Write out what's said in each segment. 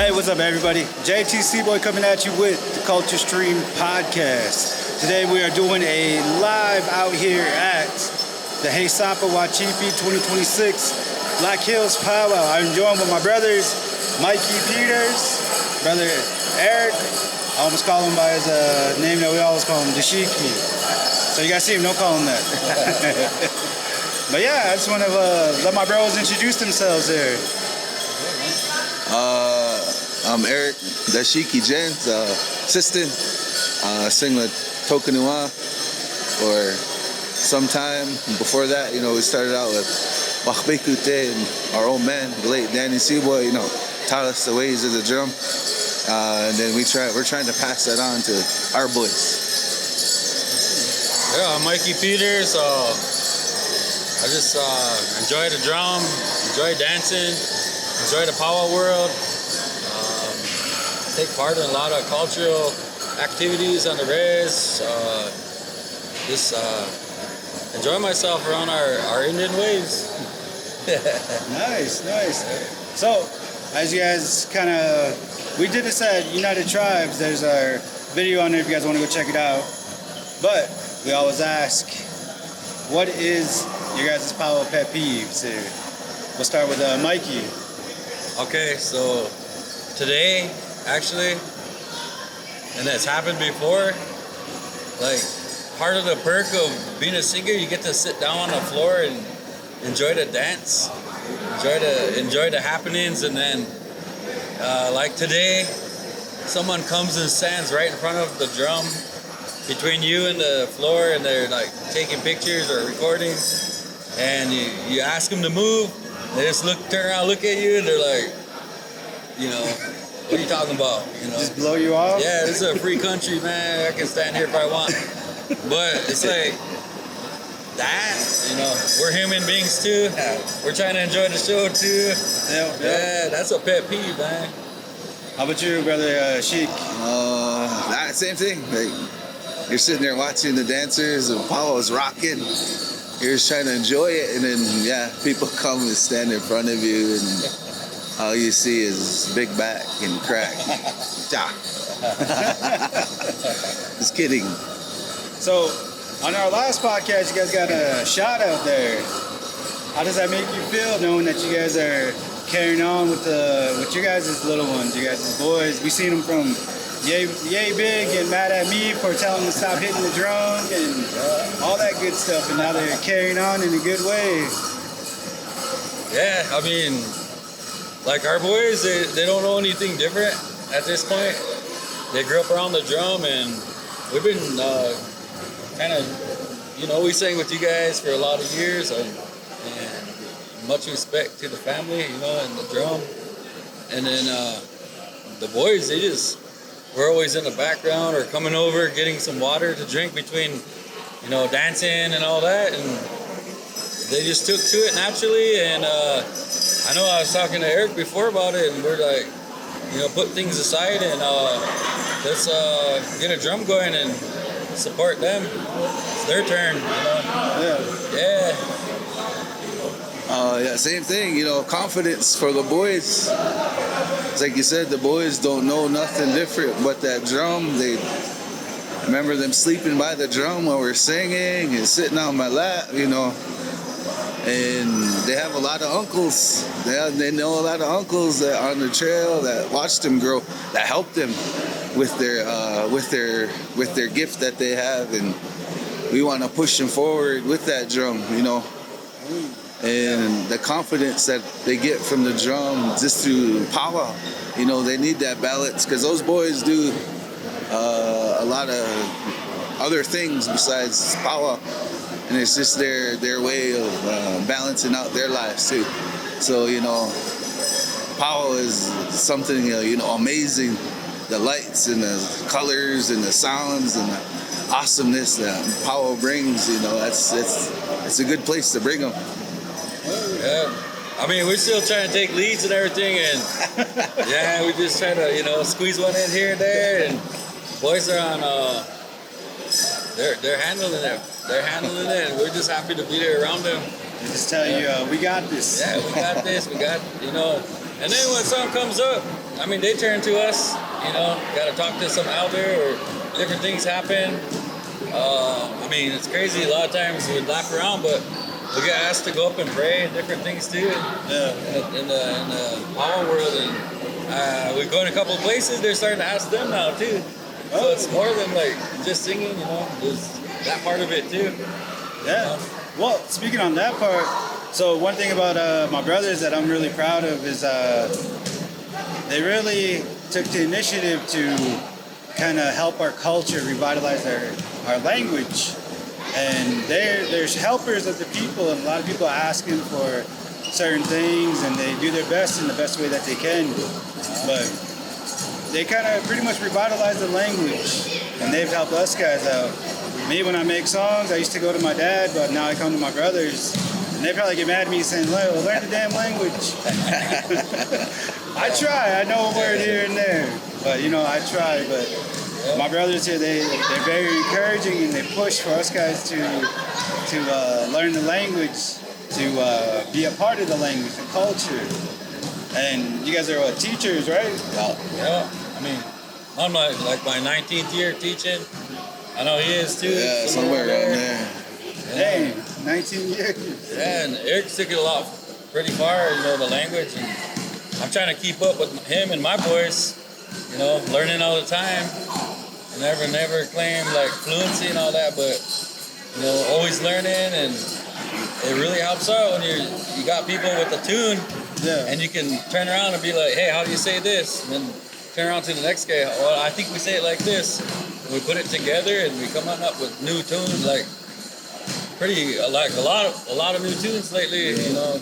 Hey, what's up, everybody? JTC Boy coming at you with the Culture Stream podcast. Today we are doing a live out here at the Sapa Wachipi 2026 Black Hills Powwow. I'm joined with my brothers, Mikey Peters, brother Eric. I almost call him by his name that we always call him, Dashiki. So you guys see him, don't call him that. But yeah, I just want to let my bros introduce themselves there. I'm Eric Dashiki Jen's assistant. Sing with Tokanua for some time. Before that, we started out with Bakbekute and our old man, the late Danny Seaboy, taught us the ways of the drum. And then we're trying to pass that on to our boys. Yeah, I'm Mikey Peters. I just enjoy the drum, enjoy dancing, enjoy the powwow world. Take part in a lot of cultural activities on the res. Just enjoy myself around our Indian ways. Nice. So, as you guys we did this at United Tribes. There's our video on there if you guys want to go check it out. But we always ask, what is your guys' powwow pet peeves here? We'll start with Mikey. Okay, so today, actually, and that's happened before, like part of the perk of being a singer, you get to sit down on the floor and enjoy the dance, enjoy the happenings, and then like today, someone comes and stands right in front of the drum between you and the floor, and they're like taking pictures or recording, and you ask them to move, they just turn around, look at you, and they're like, what are you talking about? Just blow you off? Yeah, this is a free country, man. I can stand here if I want. But it's like that, we're human beings too. We're trying to enjoy the show too. Yeah, that's a pet peeve, man. How about you, brother Sheik? Same thing. Like, you're sitting there watching the dancers and powwow's rocking. You're just trying to enjoy it, and then people come and stand in front of you, and all you see is big back and crack. Just kidding. So, on our last podcast, you guys got a shout out there. How does that make you feel, knowing that you guys are carrying on with your guys' little ones, you guys' boys? We seen them from Yay Big and mad at me for telling them to stop hitting the drum and all that good stuff, and now they're carrying on in a good way. Yeah, I mean, like our boys, they don't know anything different at this point. They grew up around the drum, and we've been we sang with you guys for a lot of years, and much respect to the family, and the drum. And then the boys, we're always in the background or coming over, getting some water to drink between, dancing and all that, and they just took to it naturally. And I know I was talking to Eric before about it, and we're like, put things aside and let's get a drum going and support them. It's their turn, Yeah. Same thing, confidence for the boys. It's like you said, the boys don't know nothing different but that drum. They remember them sleeping by the drum while we're singing and sitting on my lap, and they have a lot of uncles. They know a lot of uncles that on the trail that watched them grow, that helped them with their gift that they have, and we want to push them forward with that drum, And the confidence that they get from the drum just through powwow, they need that balance, because those boys do a lot of other things besides powwow, and it's just their way of balancing out their lives too. So powwow is something amazing. The lights and the colors and the sounds and the awesomeness that powwow brings, it's a good place to bring them. Yeah, I mean, we're still trying to take leads and everything, and we just trying to, squeeze one in here and there, and boys are on, they're handling it. They're handling it, and we're just happy to be there around them. They just tell you, we got this. Yeah, we got this. We got, and then when something comes up, I mean, they turn to us, you know, got to talk to some elder or different things happen. I mean, it's crazy. A lot of times we laugh around, but we get asked to go up and pray and different things too. In the power world, and we go in a couple of places. They're starting to ask them now too. So it's more than like just singing, you know. There's that part of it too. Yeah. Well, speaking on that part, so one thing about my brothers that I'm really proud of is they really took the initiative to kind of help our culture, revitalize our language. And there's helpers of the people, and a lot of people are asking for certain things, and they do their best in the best way that they can. But they kind of pretty much revitalize the language, and they've helped us guys out. Me, when I make songs, I used to go to my dad, but now I come to my brothers, and they probably get mad at me saying, "Well, learn the damn language." I try. I know a word here and there, but you know, I try. But my brothers here, they're very encouraging, and they push for us guys to learn the language, to be a part of the language, the culture. And you guys are teachers, right? Yeah. I mean, I'm like my 19th year teaching. I know he is too. Yeah, somewhere around there. Dang, 19 years. Yeah, and Eric's took it a lot, pretty far, you know, the language. And I'm trying to keep up with him and my boys, you know, learning all the time. I never claim like fluency and all that, but, you know, always learning, and it really helps out when you got people with a tune, and you can turn around and be like, hey, how do you say this? And then turn around to the next guy, well, I think we say it like this. And we put it together, and we come up with new tunes, like a lot of new tunes lately, you know,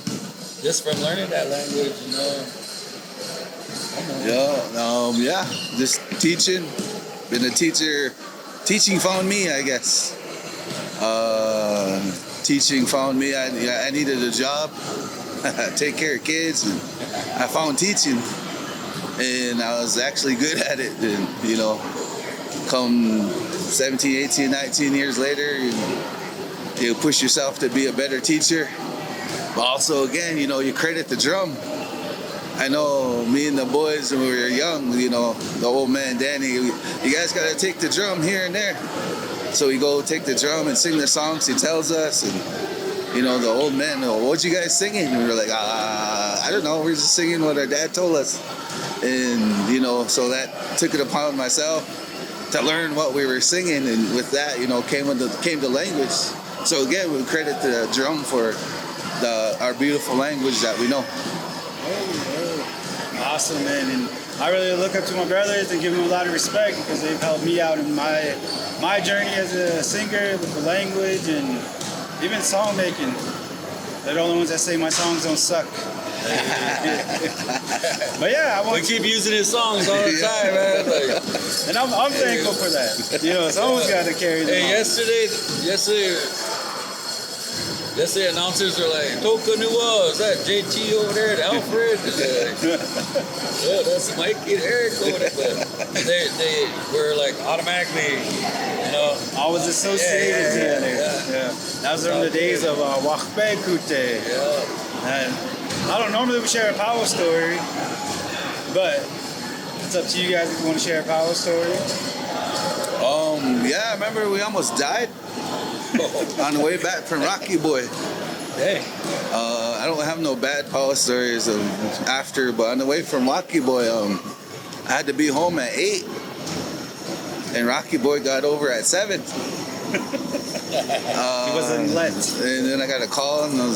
just from learning that language, you know. Yeah, just teaching. Been a teacher. Teaching found me, I guess. Teaching found me. I needed a job, take care of kids, and I found teaching, and I was actually good at it. And you know, come 17, 18, 19 years later, you push yourself to be a better teacher. But also, again, you know, you credit the drum. I know me and the boys when we were young, you know, the old man Danny, you guys got to take the drum here and there. So we go take the drum and sing the songs he tells us. And, you know, the old man, what you guys singing? And we were like, I don't know. We're just singing what our dad told us. And, you know, so that took it upon myself to learn what we were singing. And with that, you know, came the language. So again, we credit the drum for our beautiful language that we know. Awesome, man. And I really look up to my brothers and give them a lot of respect because they've helped me out in my journey as a singer with the language and even song making. They're the only ones that say my songs don't suck. But yeah, we keep using his songs all the time, man. Like, and I'm thankful for that. You know, someone's got to carry them. Hey, yesterday announcers are like, Toka Nua, is that JT over there, and Alfred? Yeah, that's Mikey and Eric over there. But they were like automatically, you know. Always associated together. Yeah. That was from the days of Wakbe Kute. Yeah. And I don't normally we share a power story, but it's up to you guys if you want to share a power story. Yeah, I remember we almost died on the way back from Rocky Boy. Hey. I don't have no bad power stories after, but on the way from Rocky Boy, I had to be home at 8, and Rocky Boy got over at 7. He wasn't let. And then I got a call, and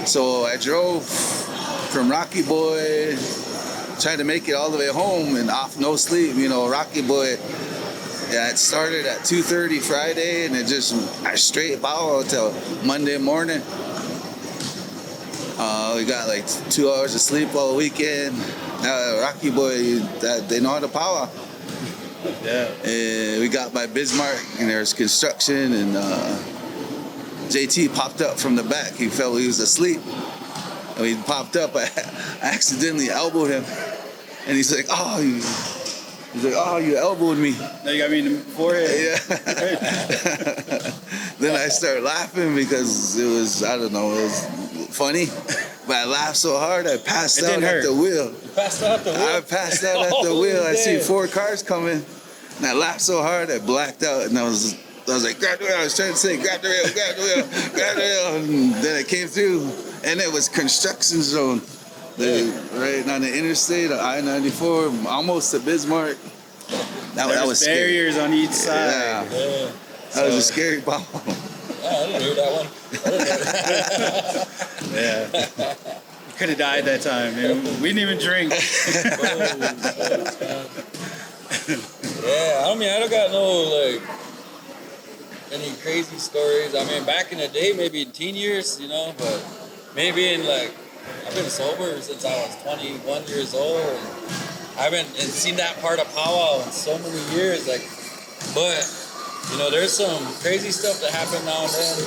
so I drove from Rocky Boy, trying to make it all the way home, and off no sleep. You know, Rocky Boy. Yeah, it started at 2:30 Friday, and I straight power till Monday morning. We got like 2 hours of sleep all weekend. Rocky Boy, they know how to power. Yeah. And we got by Bismarck, and there's construction, and JT popped up from the back. He felt he was asleep. And he popped up. I accidentally elbowed him, and he's like, you elbowed me. Now you got me in the forehead. Yeah. Then I started laughing because it was funny. But I laughed so hard I passed It out didn't at hurt. the wheel. You passed out the wheel? I passed out at the Oh, wheel. I see damn. 4 cars coming, and I laughed so hard I blacked out. And I was like, grab the wheel. I was trying to say, grab the wheel, grab the wheel, grab the wheel. And then it came through, and it was construction zone. Right on the interstate, I-94, almost to Bismarck. That was scary. barriers on each side. Yeah. That was a scary ball. I didn't hear that one. Yeah. You could have died that time, man. We didn't even drink. Yeah, I mean, I don't got no, like, any crazy stories. I mean, back in the day, maybe in teen years, you know, but maybe in, like, I've been sober since I was 21 years old, and I haven't seen that part of powwow in so many years, like, but, you know, there's some crazy stuff that happened now and then.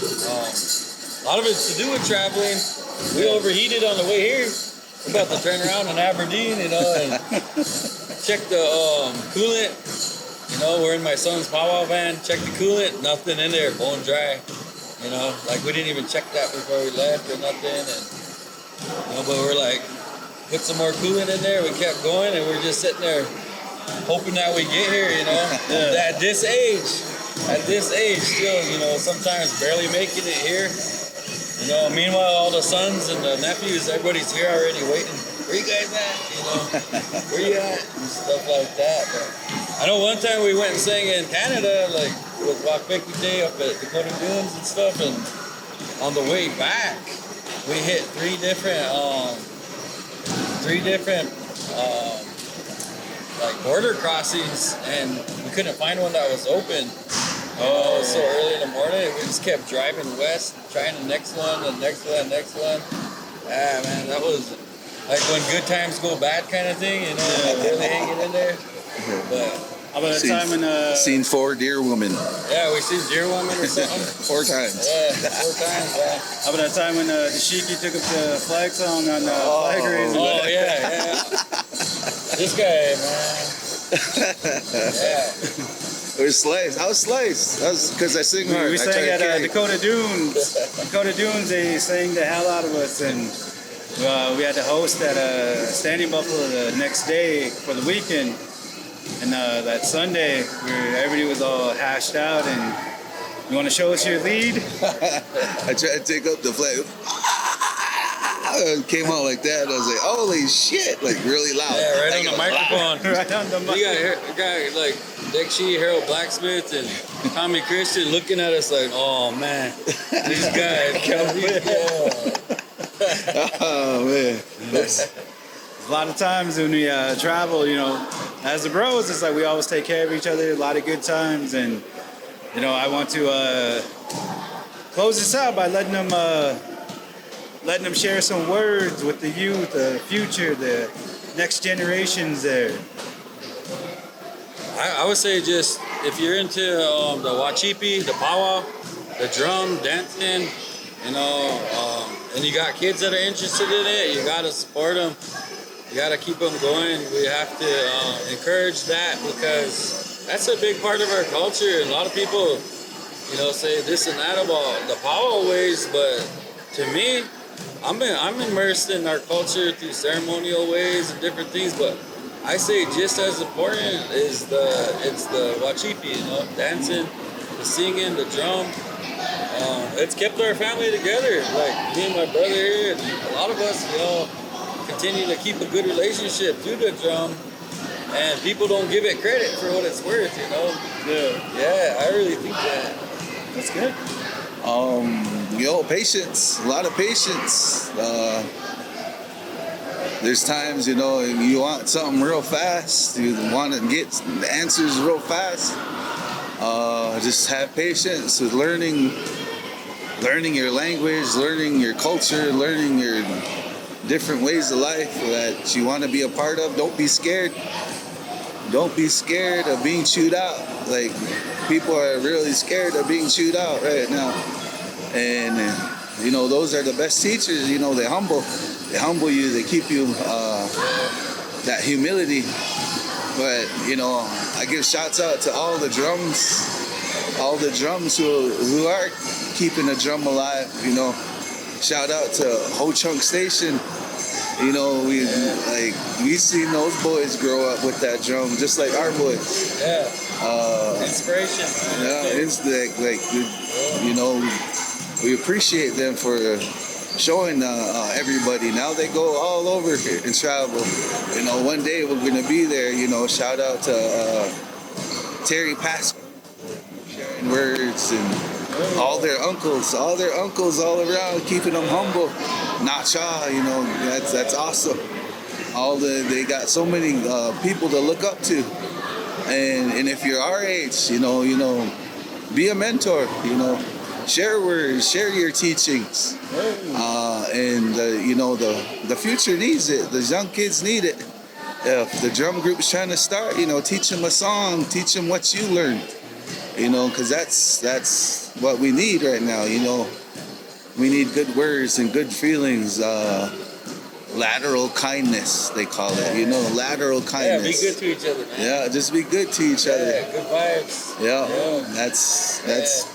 A lot of it's to do with traveling. We overheated on the way here. We're about to turn around in Aberdeen, you know, and check the coolant. You know, we're in my son's powwow van. Check the coolant, nothing in there, bone dry. You know, like we didn't even check that before we left or nothing. And you know, but we're like, put some more coolant in there. We kept going, and we're just sitting there hoping that we get here. You know, at this age, still, you know, sometimes barely making it here. You know, meanwhile, all the sons and the nephews, everybody's here already waiting. Where you guys at? You know, where you at? And stuff like that. But I know one time we went and sang in Canada, like with Wakbeki Day up at Dakota Dunes and stuff, and on the way back, we hit three different like border crossings, and we couldn't find one that was open. You know, it was so early in the morning, we just kept driving west, trying the next one. Ah, man, that was like when good times go bad kind of thing, you know, like really hanging in there. But How about that time when Seen 4 deer women. yeah, we seen deer woman or something. 4 times. Yeah, 4 times, yeah. how about that time when the Shiki took up the flag song on flag raising? Oh, yeah. This guy, man. Yeah. It was sliced. I was sliced. That was because I sing hard. We I sang try to at carry. Dakota Dunes. Dakota Dunes, they sang the hell out of us, and we had to host at Standing Buffalo the next day for the weekend. And that Sunday, everybody was all hashed out, and you want to show us your lead? I tried to take up the flag. It came out like that. I was like, holy shit, like really loud. Yeah, right Like, on the microphone. Right on the You got a guy like Dick Shee, Harold Blacksmith, and Tommy Christian looking at us like, oh man, these guys. Oh man. A lot of times when we travel, you know, as the bros, it's like we always take care of each other. A lot of good times, and you know, I want to close this out by letting them share some words with the youth, the future, the next generations there. I would say just if you're into the wachipi, the powwow, the drum, dancing, you know, and you got kids that are interested in it, you gotta support them. You gotta keep them going. We have to encourage that because that's a big part of our culture. And a lot of people, you know, say this and that about the powwow ways, but to me, I'm immersed in our culture through ceremonial ways and different things, but I say just as important is it's the wachipi, you know, dancing, the singing, the drum. It's kept our family together. Like me and my brother here, and a lot of us, you know, continue to keep a good relationship through the drum, and people don't give it credit for what it's worth, you know. Yeah, I really think that. That's good. You know, patience, a lot of patience. There's times, you know, you want something real fast, you want to get the answers real fast. Just have patience with learning your language, learning your culture, learning your different ways of life that you want to be a part of. Don't be scared. Don't be scared of being chewed out. Like, people are really scared of being chewed out right now. And, you know, those are the best teachers. You know, they humble you, they keep you, that humility. But, you know, I give shouts out to all the drums who are keeping the drum alive, you know. shout out to HoChunk Station. You know, we seen those boys grow up with that drum, just like our boys. Yeah. Inspiration. Yeah, it's like you know, we appreciate them for showing everybody. Now they go all over here and travel. You know, one day we're gonna be there. You know, shout out to Terry Pascal, sharing words, and all their uncles all around, keeping them humble. Not shy, you know, that's awesome. They got so many people to look up to, and if you're our age, you know, be a mentor. You know, share words, share your teachings, and you know, the future needs it. The young kids need it. If the drum group's trying to start, you know, teach them a song, teach them what you learned. You know, because that's what we need right now. You know, we need good words and good feelings. Lateral kindness, they call it. You know, lateral kindness. Yeah, be good to each other, man. Yeah, just be good to each other. Yeah, good vibes. Yeah,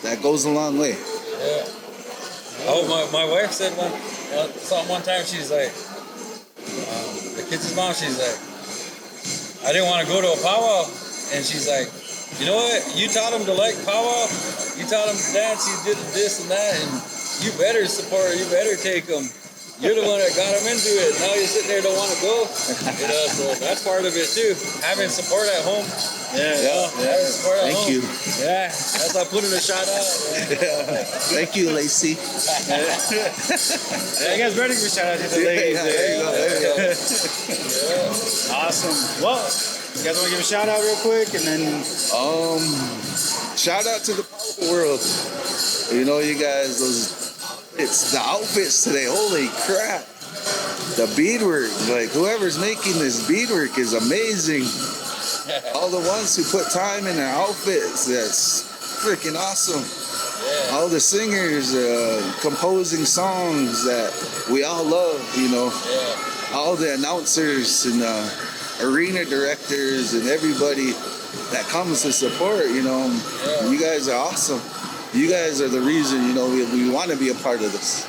that goes a long way. Yeah. Oh, my wife said one time, she's like, the kids' mom, she's like, I didn't want to go to a powwow, and she's like, you know what? You taught them to like powwow. You taught them to dance. You did this and that, and you better support. You better take them. You're the one that got them into it. Now you're sitting there, don't want to go. You know, so that's part of it too. Having support at home. Yeah. Having support at Thank home. you. Yeah, that's why I put in a shout out. Thank you, Lacey. You guys ready for shout out to the ladies? There you go. Awesome. Well, you guys want to give a shout out real quick, and then Shout out to the power world. You know, you guys, it's the outfits today. Holy crap. The beadwork, like whoever's making this beadwork is amazing. All the ones who put time in their outfits, that's freaking awesome. Yeah. All the singers composing songs that we all love, you know. Yeah. All the announcers and arena directors and everybody that comes to support, you know. Yeah. You guys are awesome. You guys are the reason, you know, we want to be a part of this.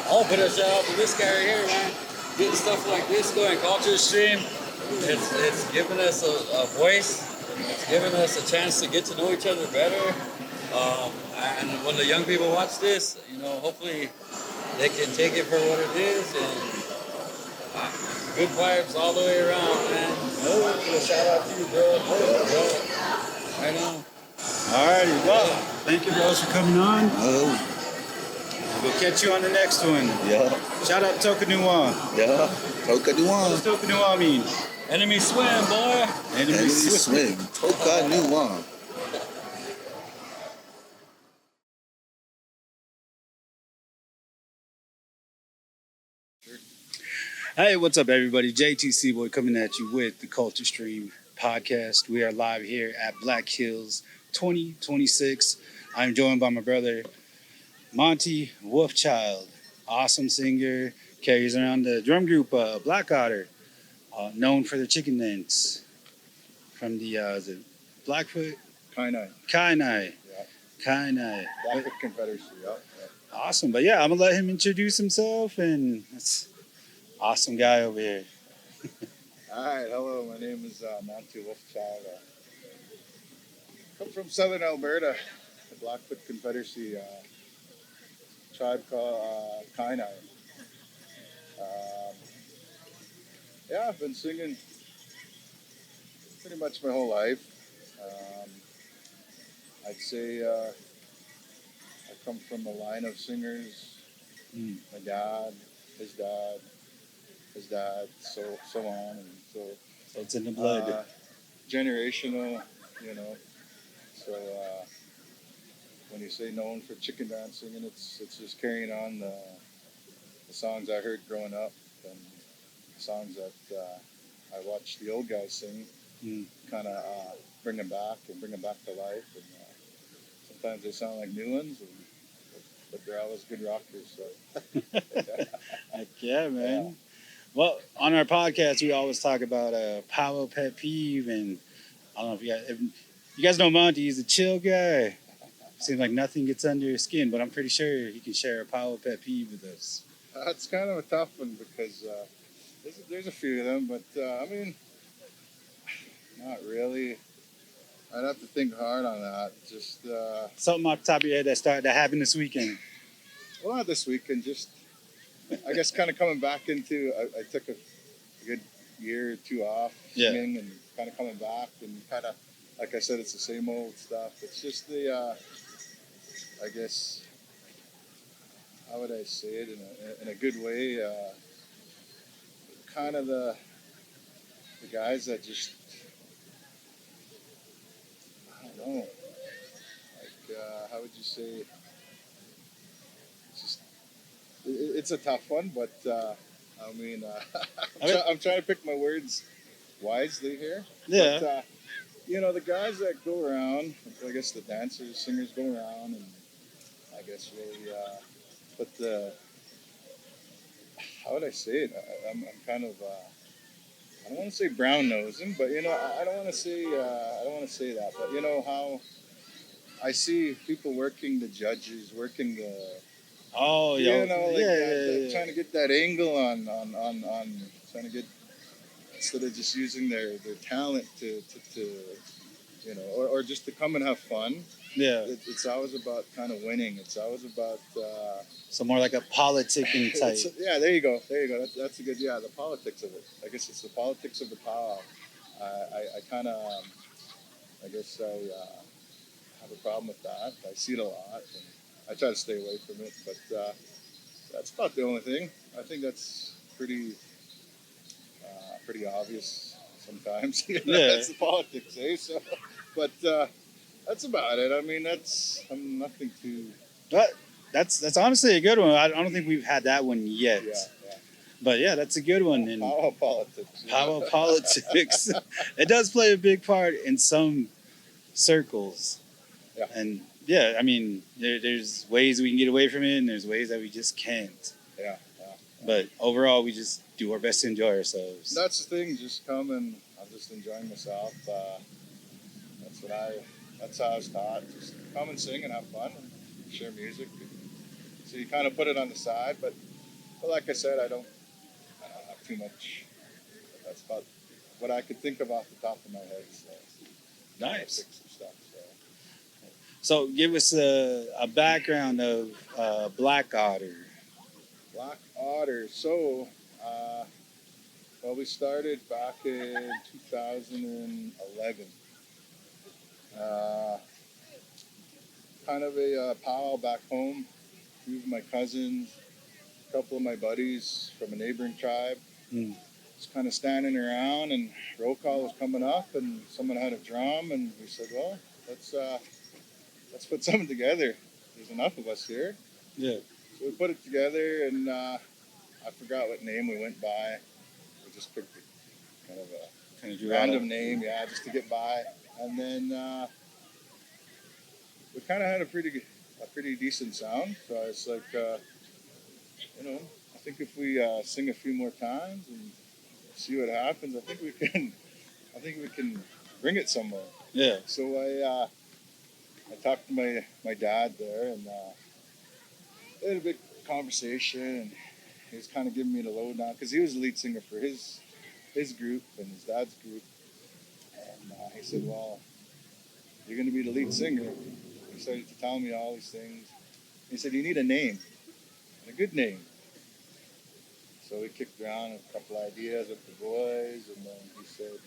I'll put a shout out to this guy right here, man. Getting stuff like this going, Culture Stream. It's giving us a voice. It's giving us a chance to get to know each other better. And when the young people watch this, you know, hopefully they can take it for what it is. And good vibes all the way around, man. A shout out to you, bro. I know. alrighty. Well, thank you, bros, for coming on. Oh, We'll catch you on the next one. yeah, Shout out to Tokanuwa. yeah. Toka What does Nuwan. Tokanuwa mean? Enemy swim, boy. Enemy swim. Toka Nuwan. Hey, what's up, everybody? JTC Boy coming at you with the Culture Stream podcast. We are live here at Black Hills 2026. I'm joined by my brother, Monty Wolfchild. Awesome singer, carries around the drum group Black Otter, known for their chicken dance from the is it Blackfoot? Kainai. Kainai. Yeah. Kainai. Blackfoot Confederacy, yeah. Awesome. But yeah, I'm going to let him introduce himself, and that's awesome guy over here. All right, hello, my name is Monty Wolfchild. Come from southern Alberta, the Blackfoot Confederacy tribe called Kainai. Yeah, I've been singing pretty much my whole life. I'd say I come from a line of singers. My dad, his dad, so on and so. So it's in the blood. Generational, you know. So when you say known for chicken dancing, and it's just carrying on the songs I heard growing up and the songs that I watched the old guys sing, kind of bring them back to life. And sometimes they sound like new ones, but they're always good rockers. So. Heck yeah, man. Yeah. Well, on our podcast, we always talk about powwow pet peeve, and I don't know if you guys know Monty. He's a chill guy. Seems like nothing gets under your skin, but I'm pretty sure he can share a power pet peeve with us. It's kind of a tough one because there's a few of them, but I mean, not really. I'd have to think hard on that. Just Something off the top of your head that happened this weekend. well, not this weekend. Just I guess kind of coming back into. I took a good year or two off singing and kind of coming back and kind of, like I said, it's the same old stuff. It's just the I guess, how would I say it in a good way? Kind of the guys that just, I don't know, like how would you say? It's just it's a tough one, but I mean, I'm trying to pick my words wisely here. Yeah. But, you know, the guys that go around, I guess the dancers, singers go around, and I guess really, but how would I say it? I'm kind of, I don't want to say brown nosing, but you know, I don't want to say, I don't want to say that, but you know how I see people working the judges, working the, Oh, yeah. you know, like trying to get that angle on trying to get, instead of just using their talent to you know, or just to come and have fun. Yeah. It's always about kind of winning. It's always about So more like a politicking type. yeah, there you go. That's a good, yeah, the politics of it. I guess it's the politics of the powwow. I kind of, I guess I have a problem with that. I see it a lot, and I try to stay away from it. But that's about the only thing. I think that's pretty obvious sometimes. You know, Yeah. that's the politics, eh? So, but that's about it. I mean, I'm nothing too. But that's honestly a good one. I don't think we've had that one yet. Yeah. But yeah, that's a good one. And Powwow politics. You know? powwow politics. It does play a big part in some circles. Yeah. And yeah, I mean, there's ways we can get away from it, and there's ways that we just can't. Yeah. But overall, we just do our best to enjoy ourselves. That's the thing. Just come and I'm just enjoying myself. That's how I was taught. Just come and sing and have fun and share music. So you kind of put it on the side, but like I said, I don't have too much. That's about what I could think of off the top of my head. So, Nice. Some stuff, So give us a background of Black Otter. Black Otter. So, well, we started back in 2011. Kind of a powwow back home. A few of my cousins, a couple of my buddies from a neighboring tribe. Just kind of standing around, and roll call was coming up, and someone had a drum, and we said, well, let's put something together. There's enough of us here. Yeah. So we put it together, and I forgot what name we went by. We just picked kind of a random name, just to get by. And then we kind of had a pretty decent sound. So it's like, you know, I think if we sing a few more times and see what happens, I think we can bring it somewhere. Yeah. So I talked to my dad there, and we had a big conversation, and he was kind of giving me the lowdown because he was the lead singer for his group and his dad's group, and he said, "Well, you're going to be the lead singer." He started to tell me all these things. He said, "You need a name, and a good name." So we kicked around a couple ideas with the boys, and then he said,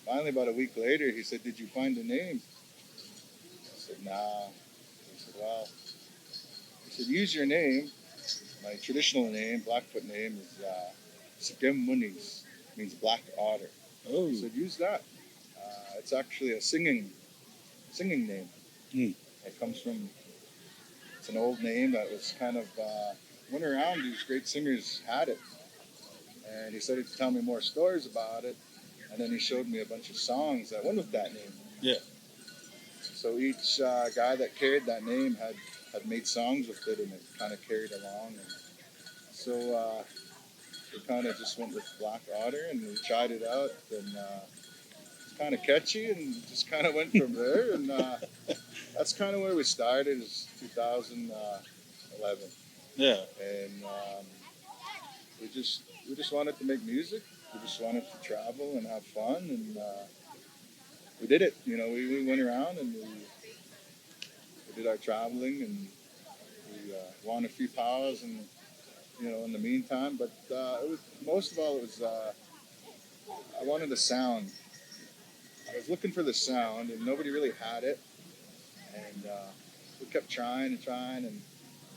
finally, about a week later, he said, "Did you find a name?" I said, "Nah." He said, "Well," he said, "use your name." My traditional name, Blackfoot name, is Sikem Munis, means black otter. Oh. He said, "Use that." It's actually a singing name. It comes from, it's an old name that was kind of, went around, these great singers had it. And he started to tell me more stories about it. And then he showed me a bunch of songs that went with that name. Yeah. So each guy that carried that name had made songs with it, and it kind of carried along. And so we kind of just went with Black Otter, and we tried it out, and it's kind of catchy, and just kind of went from there. And that's kind of where we started. Is 2011, Yeah. and we just wanted to make music. We just wanted to travel and have fun, and we did it. You know, we went around and we did our traveling, and we won a few powwows, and you know, in the meantime. But it was most of all, it was I wanted a sound. I was looking for the sound, and nobody really had it. And we kept trying and trying, and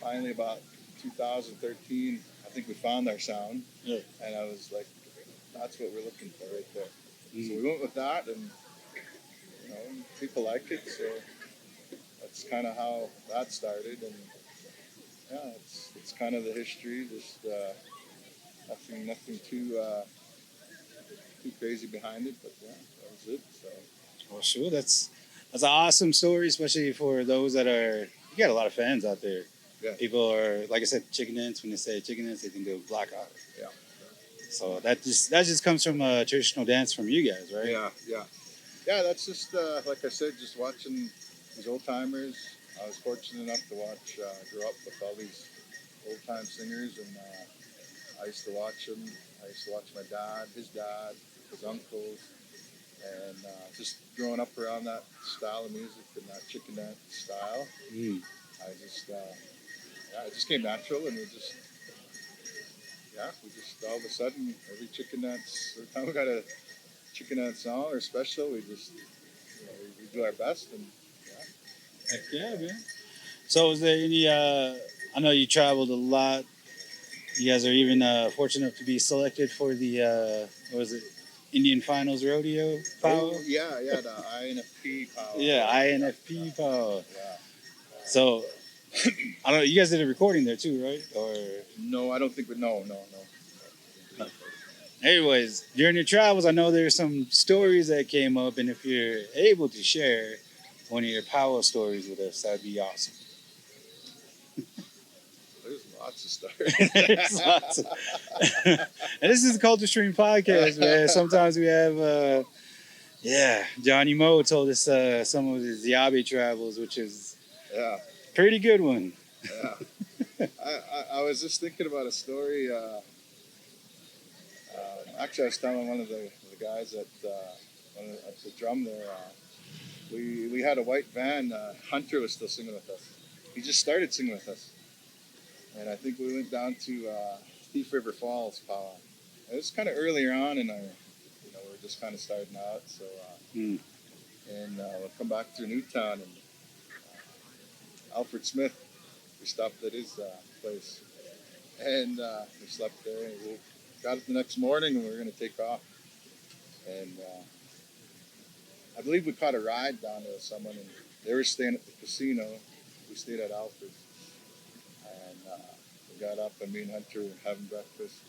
finally, about 2013, I think we found our sound. Yeah. And I was like, "That's what we're looking for right there." So we went with that, and you know, people liked it. So that's kind of how that started, and yeah, it's kind of the history. Just nothing too crazy behind it, but yeah, that was it. So. Well, sure. That's an awesome story, especially for those that are. You got a lot of fans out there. Yeah. People are, like I said, chicken dance. When they say chicken dance, they think of Black Hawk. Yeah. So that just comes from a traditional dance from you guys, right? Yeah. That's just like I said, just watching these old timers. I was fortunate enough to watch, grow up with all these old time singers, and I used to watch them. I used to watch my dad, his uncles, and just growing up around that style of music and that chicken dance style. I just, it just came natural, and we just all of a sudden, every time we got a chicken dance song or special, we just, you know, we do our best, and Heck yeah, man. So is there any, I know you traveled a lot. You guys are even fortunate enough to be selected for the, what was it, Indian Finals Rodeo Powwow? Oh, yeah, the INFP Powwow. Yeah, INFP Powwow. Yeah. So, I don't know, you guys did a recording there too, right? Or No, I don't think we, no. Anyways, during your travels, I know there's some stories that came up, and if you're able to share one of your powwow stories with us, that'd be awesome. There's lots of stories. There's lots of... And this is the Culture Stream podcast, man. Sometimes we have, Johnny Moe told us some of his Yabe travels, which is pretty good one. Yeah. I was just thinking about a story. Actually, I was telling one of the guys at the drum there. We had a white van. Hunter was still singing with us. He just started singing with us, and I think we went down to Thief River Falls Powwow. It was kind of earlier on, and we're just kind of starting out. So, and we'll come back through Newtown, and Alfred Smith. We stopped at his place, and we slept there. And we got up the next morning, and we were going to take off. And I believe we caught a ride down to someone, and they were staying at the casino. We stayed at Alfred's. And we got up, and me and Hunter were having breakfast.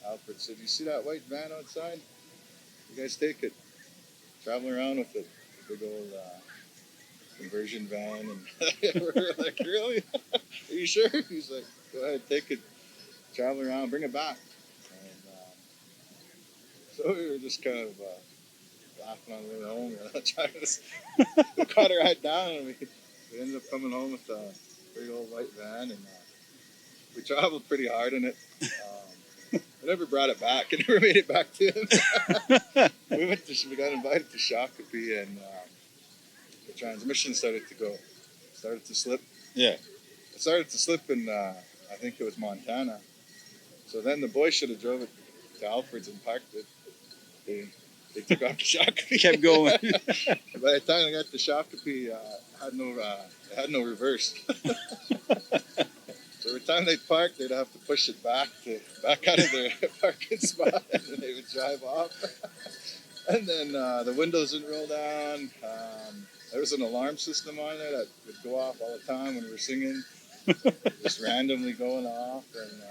Alfred said, "You see that white van outside? You guys take it. Travel around with it." Big old conversion van. And we're like, "Really? Are you sure?" He's like, "Go ahead, take it. Travel around, bring it back." So we were just kind of laughing on the way home. We caught a ride down, and we ended up coming home with a big old white van, and we traveled pretty hard in it. I never brought it back. I never made it back to him. We got invited to Shakopee, and the transmission started to slip. Yeah. It started to slip in, I think it was Montana. So then the boys should have drove it to Alfred's and parked it. They took off to Shakopee. Kept going. By the time I got to Shakopee, it had no reverse. So every time they'd park, they'd have to push it back out of their parking spot, and then they would drive off. And then the windows didn't roll down. There was an alarm system on there that would go off all the time when we were singing, just randomly going off. And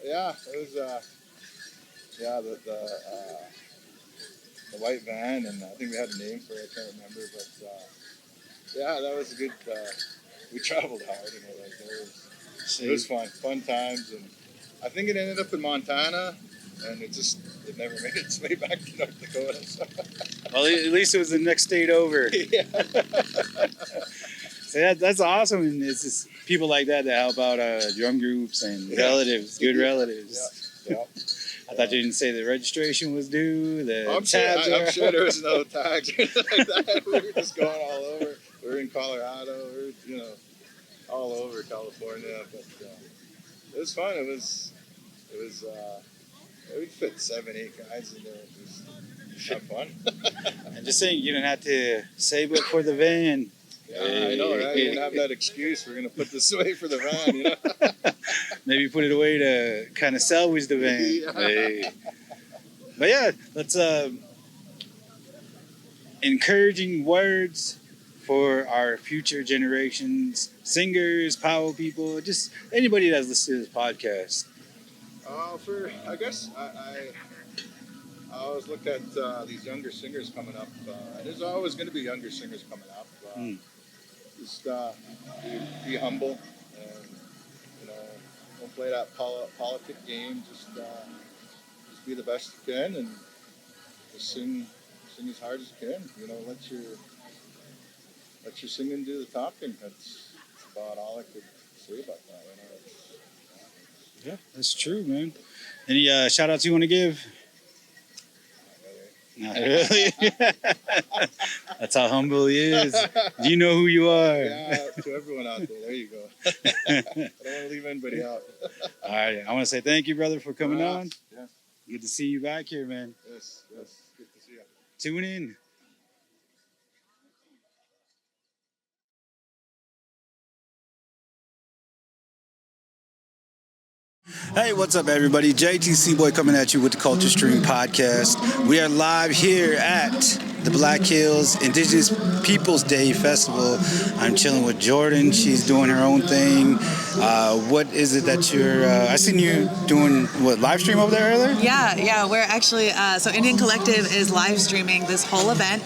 it was the white van, and I think we had a name for it. I can't remember, but that was a good. We traveled hard, it was fun times, and I think it ended up in Montana, and it never made its way back to North Dakota. So. Well, at least it was the next state over. Yeah. So that's awesome, and it's just people like that help out drum groups and relatives, good relatives. Yeah. I thought you didn't say the registration was due. I'm sure there was no tags or anything like that. We were just going all over. We were in Colorado. We were, all over California. But it was fun. It was. We fit 7-8 guys in there. It was have fun. And just saying, you didn't have to save up for the van. Yeah, I know, right? You didn't have that excuse. We're gonna put this away for the van, Maybe put it away to kind of salvage the van. Yeah. Hey. But yeah, let's encouraging words for our future generations, singers, powwow people, just anybody that's listening to this podcast. I guess I always look at these younger singers coming up. There's always going to be younger singers coming up. Just be humble and don't play that politic game. Just be the best you can and just sing as hard as you can. Let your singing do the talking. That's about all I could say about that. Yeah, that's true, man. Any shout outs you want to give? Not really. That's how humble he is. You know who you are. Yeah, to everyone out there. There you go. I don't want to leave anybody out. All right. I want to say thank you, brother, for coming on. Yeah. Good to see you back here, man. Yes. Good to see you. Tune in. Hey, what's up, everybody? JTC Boy coming at you with the Culture Stream podcast. We are live here at the Black Hills Indigenous Peoples Day Festival. I'm chilling with Jordan. She's doing her own thing. What is it that you're... I seen you doing, live stream over there earlier? Yeah. We're actually... so NDN Collective is live streaming this whole event.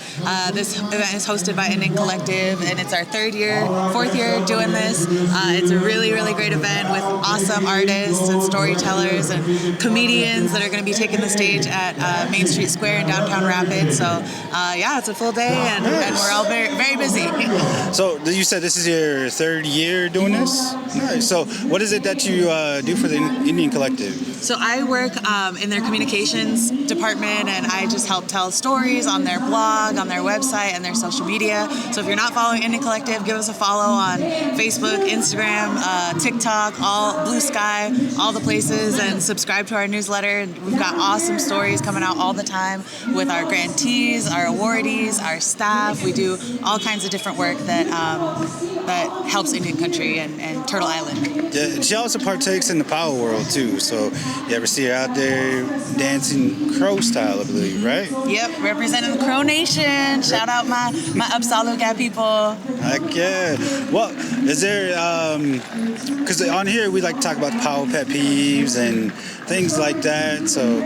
This event is hosted by NDN Collective, and it's our fourth year doing this. It's a really, really great event with awesome artists and storytellers and comedians that are going to be taking the stage at Main Street Square in downtown Rapids. So, it's a full day, and we're all very, very busy. So you said this is your third year doing this? Nice. So what is it that you do for the NDN Collective? So I work in their communications department, and I just help tell stories on their blog, on their website, and their social media. So if you're not following NDN Collective, give us a follow on Facebook, Instagram, TikTok, all Blue Sky, all the places, and subscribe to our newsletter. We've got awesome stories coming out all the time with our grantees, our awardees, our staff. We do all kinds of different work that helps Indian country and Turtle Island. Yeah, she also partakes in the powwow world too. So you ever see her out there dancing crow style, I believe, right? Yep, representing the Crow Nation. Shout out my Upsaluka people. Heck yeah. Well, is there, because on here we like to talk about powwow pet peeves and things like that. So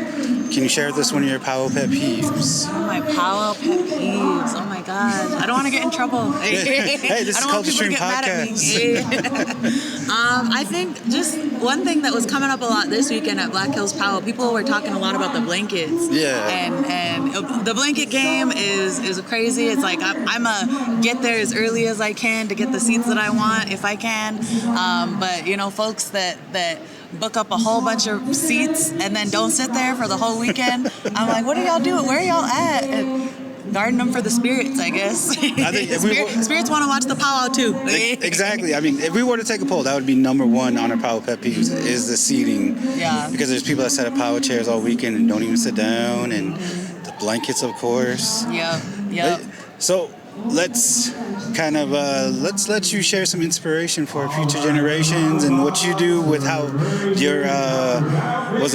can you share with us one of your powwow pet peeves? Oh, my powwow pet peeves. Oh my gosh. I don't want to get in trouble. Hey, this is Culture Stream Podcast. I think just one thing that was coming up a lot this weekend at Black Hills Powwow, people were talking a lot about the blankets. Yeah. And the blanket game is crazy. It's like I'm a get there as early as I can to get the seats that I want if I can. But folks that book up a whole bunch of seats and then don't sit there for the whole weekend. I'm like, what are y'all doing? Where are y'all at? And guarding them for the spirits, I guess. I think spirits want to watch the powwow too. Exactly. I mean, if we were to take a poll, that would be number one on our powwow pet peeves is the seating. Yeah. Because there's people that set up powwow chairs all weekend and don't even sit down, and the blankets, of course. Yep. So let's kind of let's let you share some inspiration for future generations and what you do with how your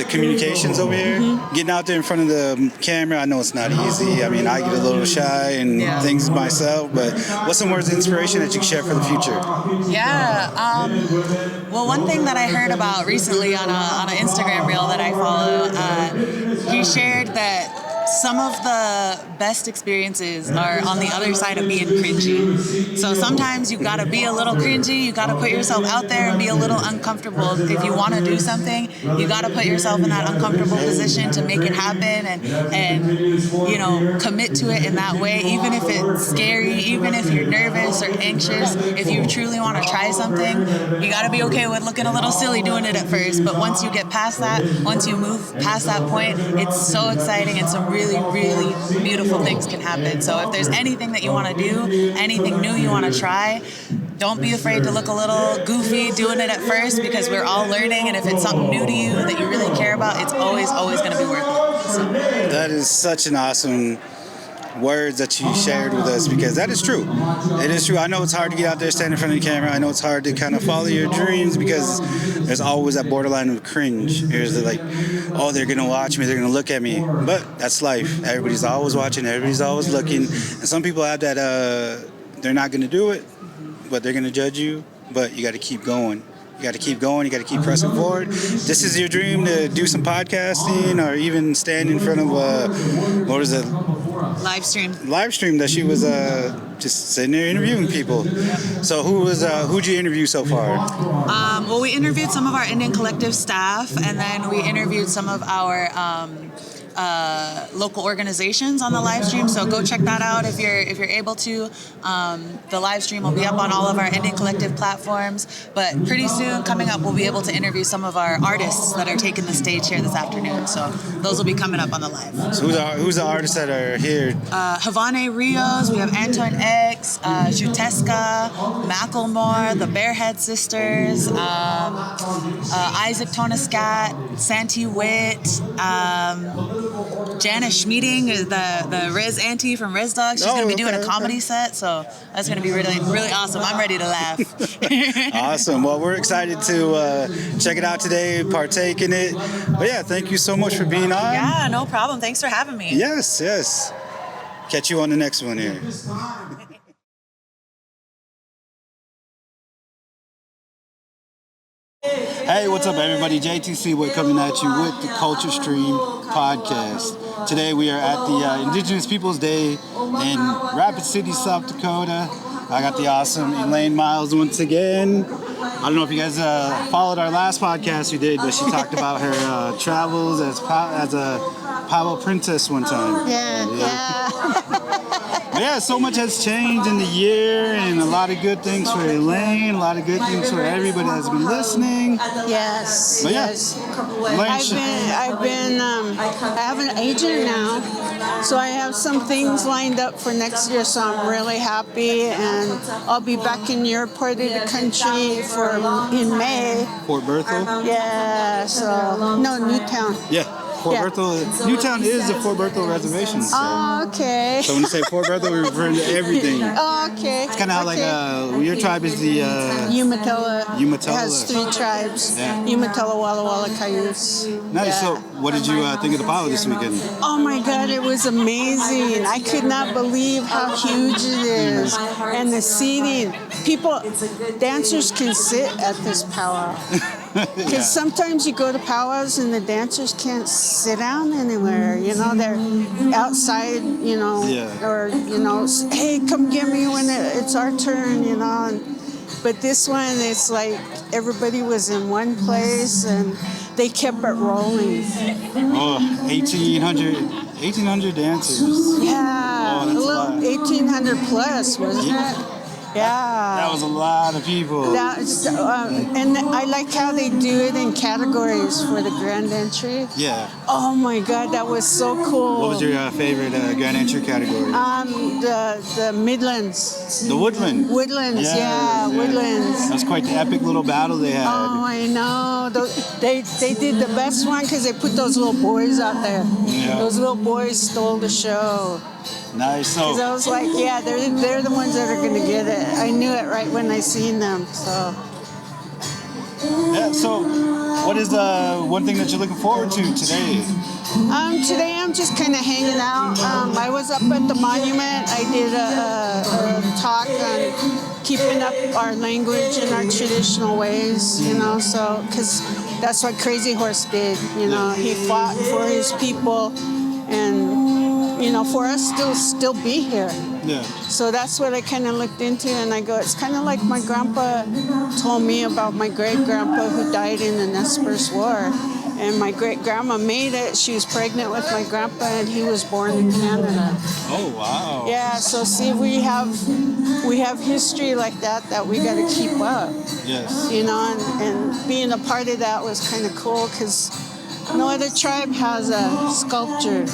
communications over here, getting out there in front of the camera. I know it's not easy. I mean, I get a little shy and things myself, but what's some words of inspiration that you can share for the future? Well, one thing that I heard about recently on an Instagram reel that I follow, he shared that some of the best experiences are on the other side of being cringy. So sometimes you gotta be a little cringy, you gotta put yourself out there and be a little uncomfortable. If you wanna do something, you gotta put yourself in that uncomfortable position to make it happen and you know, commit to it in that way, even if it's scary, even if you're nervous or anxious. If you truly wanna try something, you gotta be okay with looking a little silly doing it at first, but once you get past that, once you move past that point, it's so exciting and some really, really beautiful things can happen. So if there's anything that you want to do, anything new you want to try, don't be afraid to look a little goofy doing it at first, because we're all learning, and if it's something new to you that you really care about, it's always going to be worth it. So. That is such an awesome words that you shared with us, because that is true. It is true. I know it's hard to get out there, stand in front of the camera. I know it's hard to kind of follow your dreams, because there's always that borderline of cringe. There's the like, oh, they're going to watch me, they're going to look at me. But that's life. Everybody's always watching, everybody's always looking. And some people have that, they're not going to do it, but they're going to judge you. But you got to keep going. You got to keep going. You got to keep pressing forward. This is your dream, to do some podcasting or even stand in front of what is it? Live stream that she was just sitting there interviewing people. So who'd you interview so far? Well, we interviewed some of our Indian Collective staff, and then we interviewed some of our local organizations on the live stream. So go check that out if you're able to. The live stream will be up on all of our Indian Collective platforms, but pretty soon coming up we'll be able to interview some of our artists that are taking the stage here this afternoon. So those will be coming up on the live. So who's the artists that are here? Havane Rios, we have Antoine X, Juteska, Macklemore, the Barehead Sisters, Isaac Tonasket, Santi Witt, Janice Schmeeding is the Rez auntie from Rez Dog. She's going to be doing a comedy set, so that's going to be really, really awesome. I'm ready to laugh. Awesome. Well, we're excited to check it out today, partake in it. But yeah, thank you so much for being on. Yeah, no problem. Thanks for having me. Yes. Catch you on the next one here. Hey, what's up, everybody? JTC, we're coming at you with the Culture Stream podcast. Today we are at the Indigenous Peoples Day in Rapid City, South Dakota. I got the awesome Elaine Miles once again. I don't know if you guys followed our last podcast we did, but she talked about her travels as a powwow princess one time. Yeah, so much has changed in the year, and a lot of good things for Elaine, a lot of good things for everybody that's been listening. Yes. But yeah, yes. Elaine, I have an agent now, so I have some things lined up for next year. So I'm really happy, and I'll be back in your part of the country in May. Fort Berthold? Yeah. So no, Newtown. Yeah. Fort Berthold, Newtown is the Fort Berthold reservation. So. Oh, okay. So when you say Fort Berthold, we're referring to everything. Oh, okay. It's kind of how your tribe is the... Umatilla. Umatilla. It has 3 tribes. Yeah. Umatilla, Walla Walla, Cayuse. Nice. Yeah. So what did you think of the powwow this weekend? Oh my God, it was amazing. I could not believe how huge it is. And the seating. Dancers can sit at this powwow. Because sometimes you go to powwows and the dancers can't sit down anywhere. You know, they're outside, you know, or, you know, hey, come get me when it's our turn, you know. But this one, it's like everybody was in one place and they kept it rolling. Oh, 1,800 dancers. Yeah, oh, a little 1,800 plus, wasn't it? Yeah. That was a lot of people. And I like how they do it in categories for the grand entry. Yeah. Oh my God, that was so cool. What was your favorite grand entry category? The Midlands. The Woodland. Woodlands, yeah, Woodlands. That was quite the epic little battle they had. Oh, I know. They did the best one because they put those little boys out there. Yeah. Those little boys stole the show. Nice. So I was like, yeah, they're the ones that are going to get it. I knew it right when I seen them. So. Yeah. So, what is the one thing that you're looking forward to today? Today I'm just kind of hanging out. I was up at the monument. I did a talk on keeping up our language and our traditional ways. You know, so because that's what Crazy Horse did. You know, he fought for his people and. for us to still be here. Yeah. So that's what I kind of looked into, and I go, it's kind of like my grandpa told me about my great-grandpa who died in the Nez Perce War. And my great-grandma made it. She was pregnant with my grandpa, and he was born in Canada. Oh, wow. Yeah, so see, we have history like that we got to keep up. Yes. And being a part of that was kind of cool because no other tribe has a sculpture,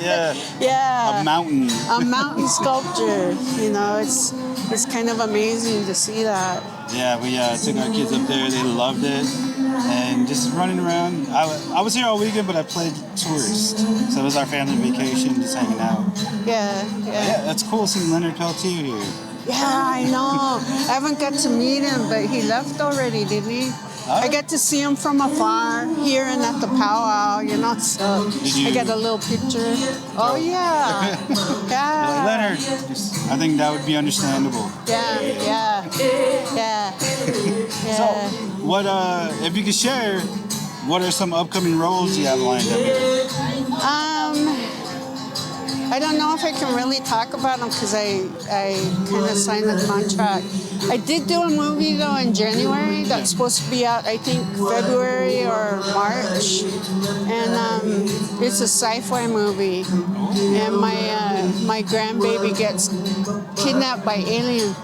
Yeah. Yeah. A mountain. A mountain sculpture, it's kind of amazing to see that. Yeah, we took our kids up there. They loved it. And just running around. I was here all weekend, but I played tourist. So it was our family vacation, just hanging out. Yeah. Yeah, that's cool seeing Leonard Peltier here. Yeah, I know. I haven't got to meet him, but he left already, didn't he? I got to see him from afar here and at the powwow, so I got a little picture. Oh, yeah. Yeah. Leonard, I think that would be understandable. Yeah. So, what, if you could share, what are some upcoming roles you have lined up here? I don't know if I can really talk about them because I kind of signed the contract. I did do a movie though in January that's supposed to be out, I think February or March, and it's a sci-fi movie, and my grandbaby gets kidnapped by aliens.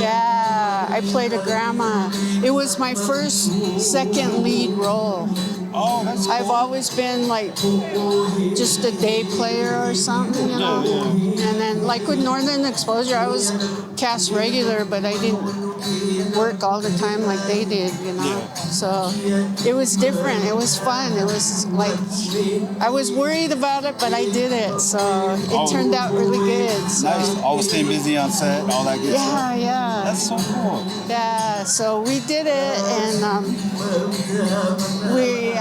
Yeah, I played a grandma. It was my second lead role. Oh, that's cool. I've always been like just a day player or something, Yeah. And then like with Northern Exposure, I was cast regular, but I didn't work all the time like they did, Yeah. So it was different. It was fun. It was like I was worried about it, but I did it, so it turned out really good. So. Nice. Always staying busy on set, all that good stuff. Yeah. That's so cool. Yeah, so we did it, and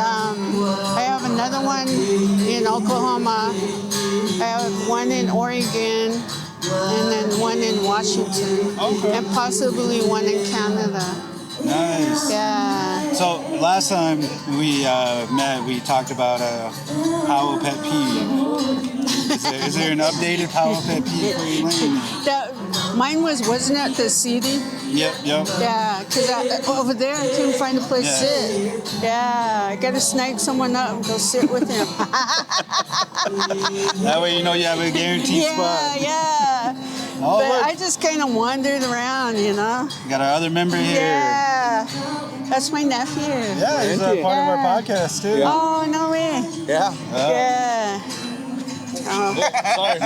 I have another one in Oklahoma. I have one in Oregon, and then one in Washington, and possibly one in Canada. Nice. Yeah. So last time we met, we talked about Powwow pet peeve. Is there an updated Powwow pet peeve for you, Lane? Mine wasn't it the CD? Yep. Yeah, because over there I couldn't find a place to sit. Yeah, I got to snag someone up and go sit with him. That way you know you have a guaranteed spot. Yeah. Oh, But look. I just kind of wandered around, We got our other member here. Yeah. That's my nephew. Yeah, he's a part of our podcast too. Oh, no way. Yeah. Yeah. Oh. Sorry.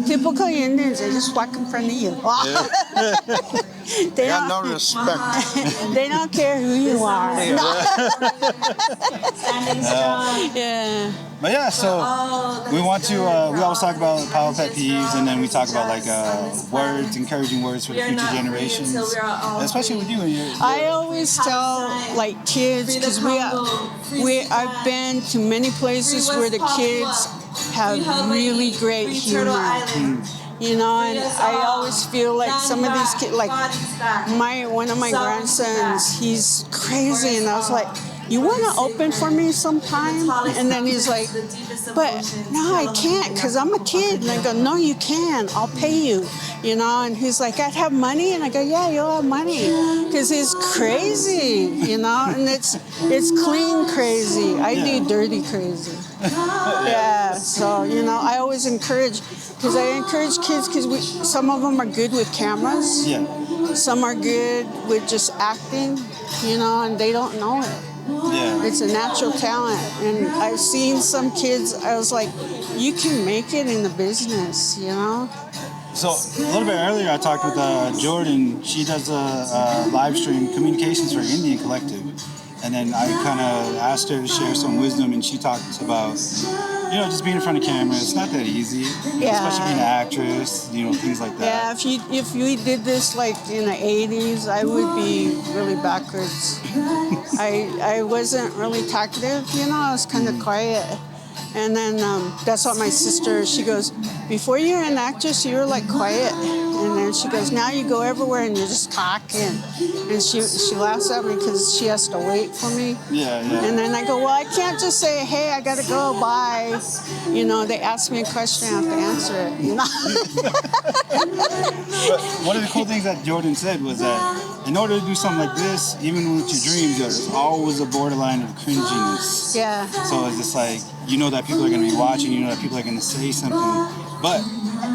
Typical Indians, they just walk in front of you. They Got don't, no respect. they don't care who you are. Yeah. But yeah, so we want to, we always talk about Powwow pet peeves, and then we talk about like words, encouraging words for the future generations, especially with you. I always tell like kids, because I've been to many places where the kids have really great humor. And I always feel like some of these kids, like one of my grandsons, he's crazy, and I was like, you want to open for me sometime? And then he's like, but no, I can't because I'm a kid. And I go, no, you can. I'll pay you. And he's like, I'd have money. And I go, yeah, you'll have money. Because he's crazy, and it's clean crazy. I do dirty crazy. Yeah, so, I always encourage, because I encourage kids because some of them are good with cameras. Yeah. Some are good with just acting, and they don't know it. Yeah. It's a natural talent. And I've seen some kids, I was like, you can make it in the business, So a little bit earlier, I talked with Jordan. She does a live stream communications for Indian Collective. And then I kind of asked her to share some wisdom, and she talked about, just being in front of camera. It's not that easy, especially being an actress, things like that. Yeah, if we did this like in the 80s, I would be really backwards. I wasn't really talkative, I was kind of quiet. And then that's what my sister, she goes, before you were an actress, you were like quiet. And then she goes, now you go everywhere and you're just talking. And she laughs at me because she has to wait for me. Yeah, yeah. And then I go, well, I can't just say, hey, I gotta go, bye. You know, they ask me a question, I have to answer it, you know? But one of the cool things that Jordan said was that in order to do something like this, even with your dreams, there's always a borderline of cringiness. Yeah. So it's just like, you know that people are going to be watching, you know that people are going to say something, but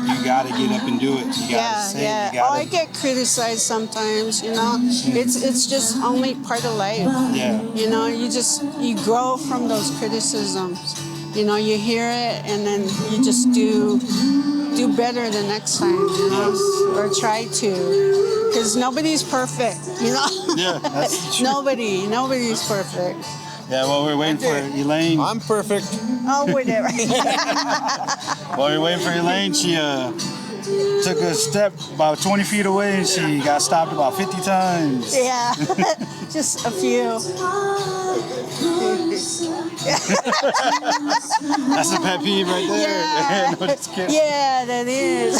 you got to get up and do it. You got to say it. You Oh, gotta... I get criticized sometimes, you know? It's just only part of life. Yeah. You know, you grow from those criticisms. You know, you hear it and then you just do better the next time, you know, or try to, because nobody's perfect, you know. Yeah, that's true. Nobody's perfect. Yeah, well, we're waiting for Elaine. I'm perfect. Oh, whatever. While we're waiting for Elaine, she took a step about 20 feet away and she got stopped about 50 times. Yeah, just a few. That's a pet peeve right there. Yeah, No, just kidding. yeah, that is.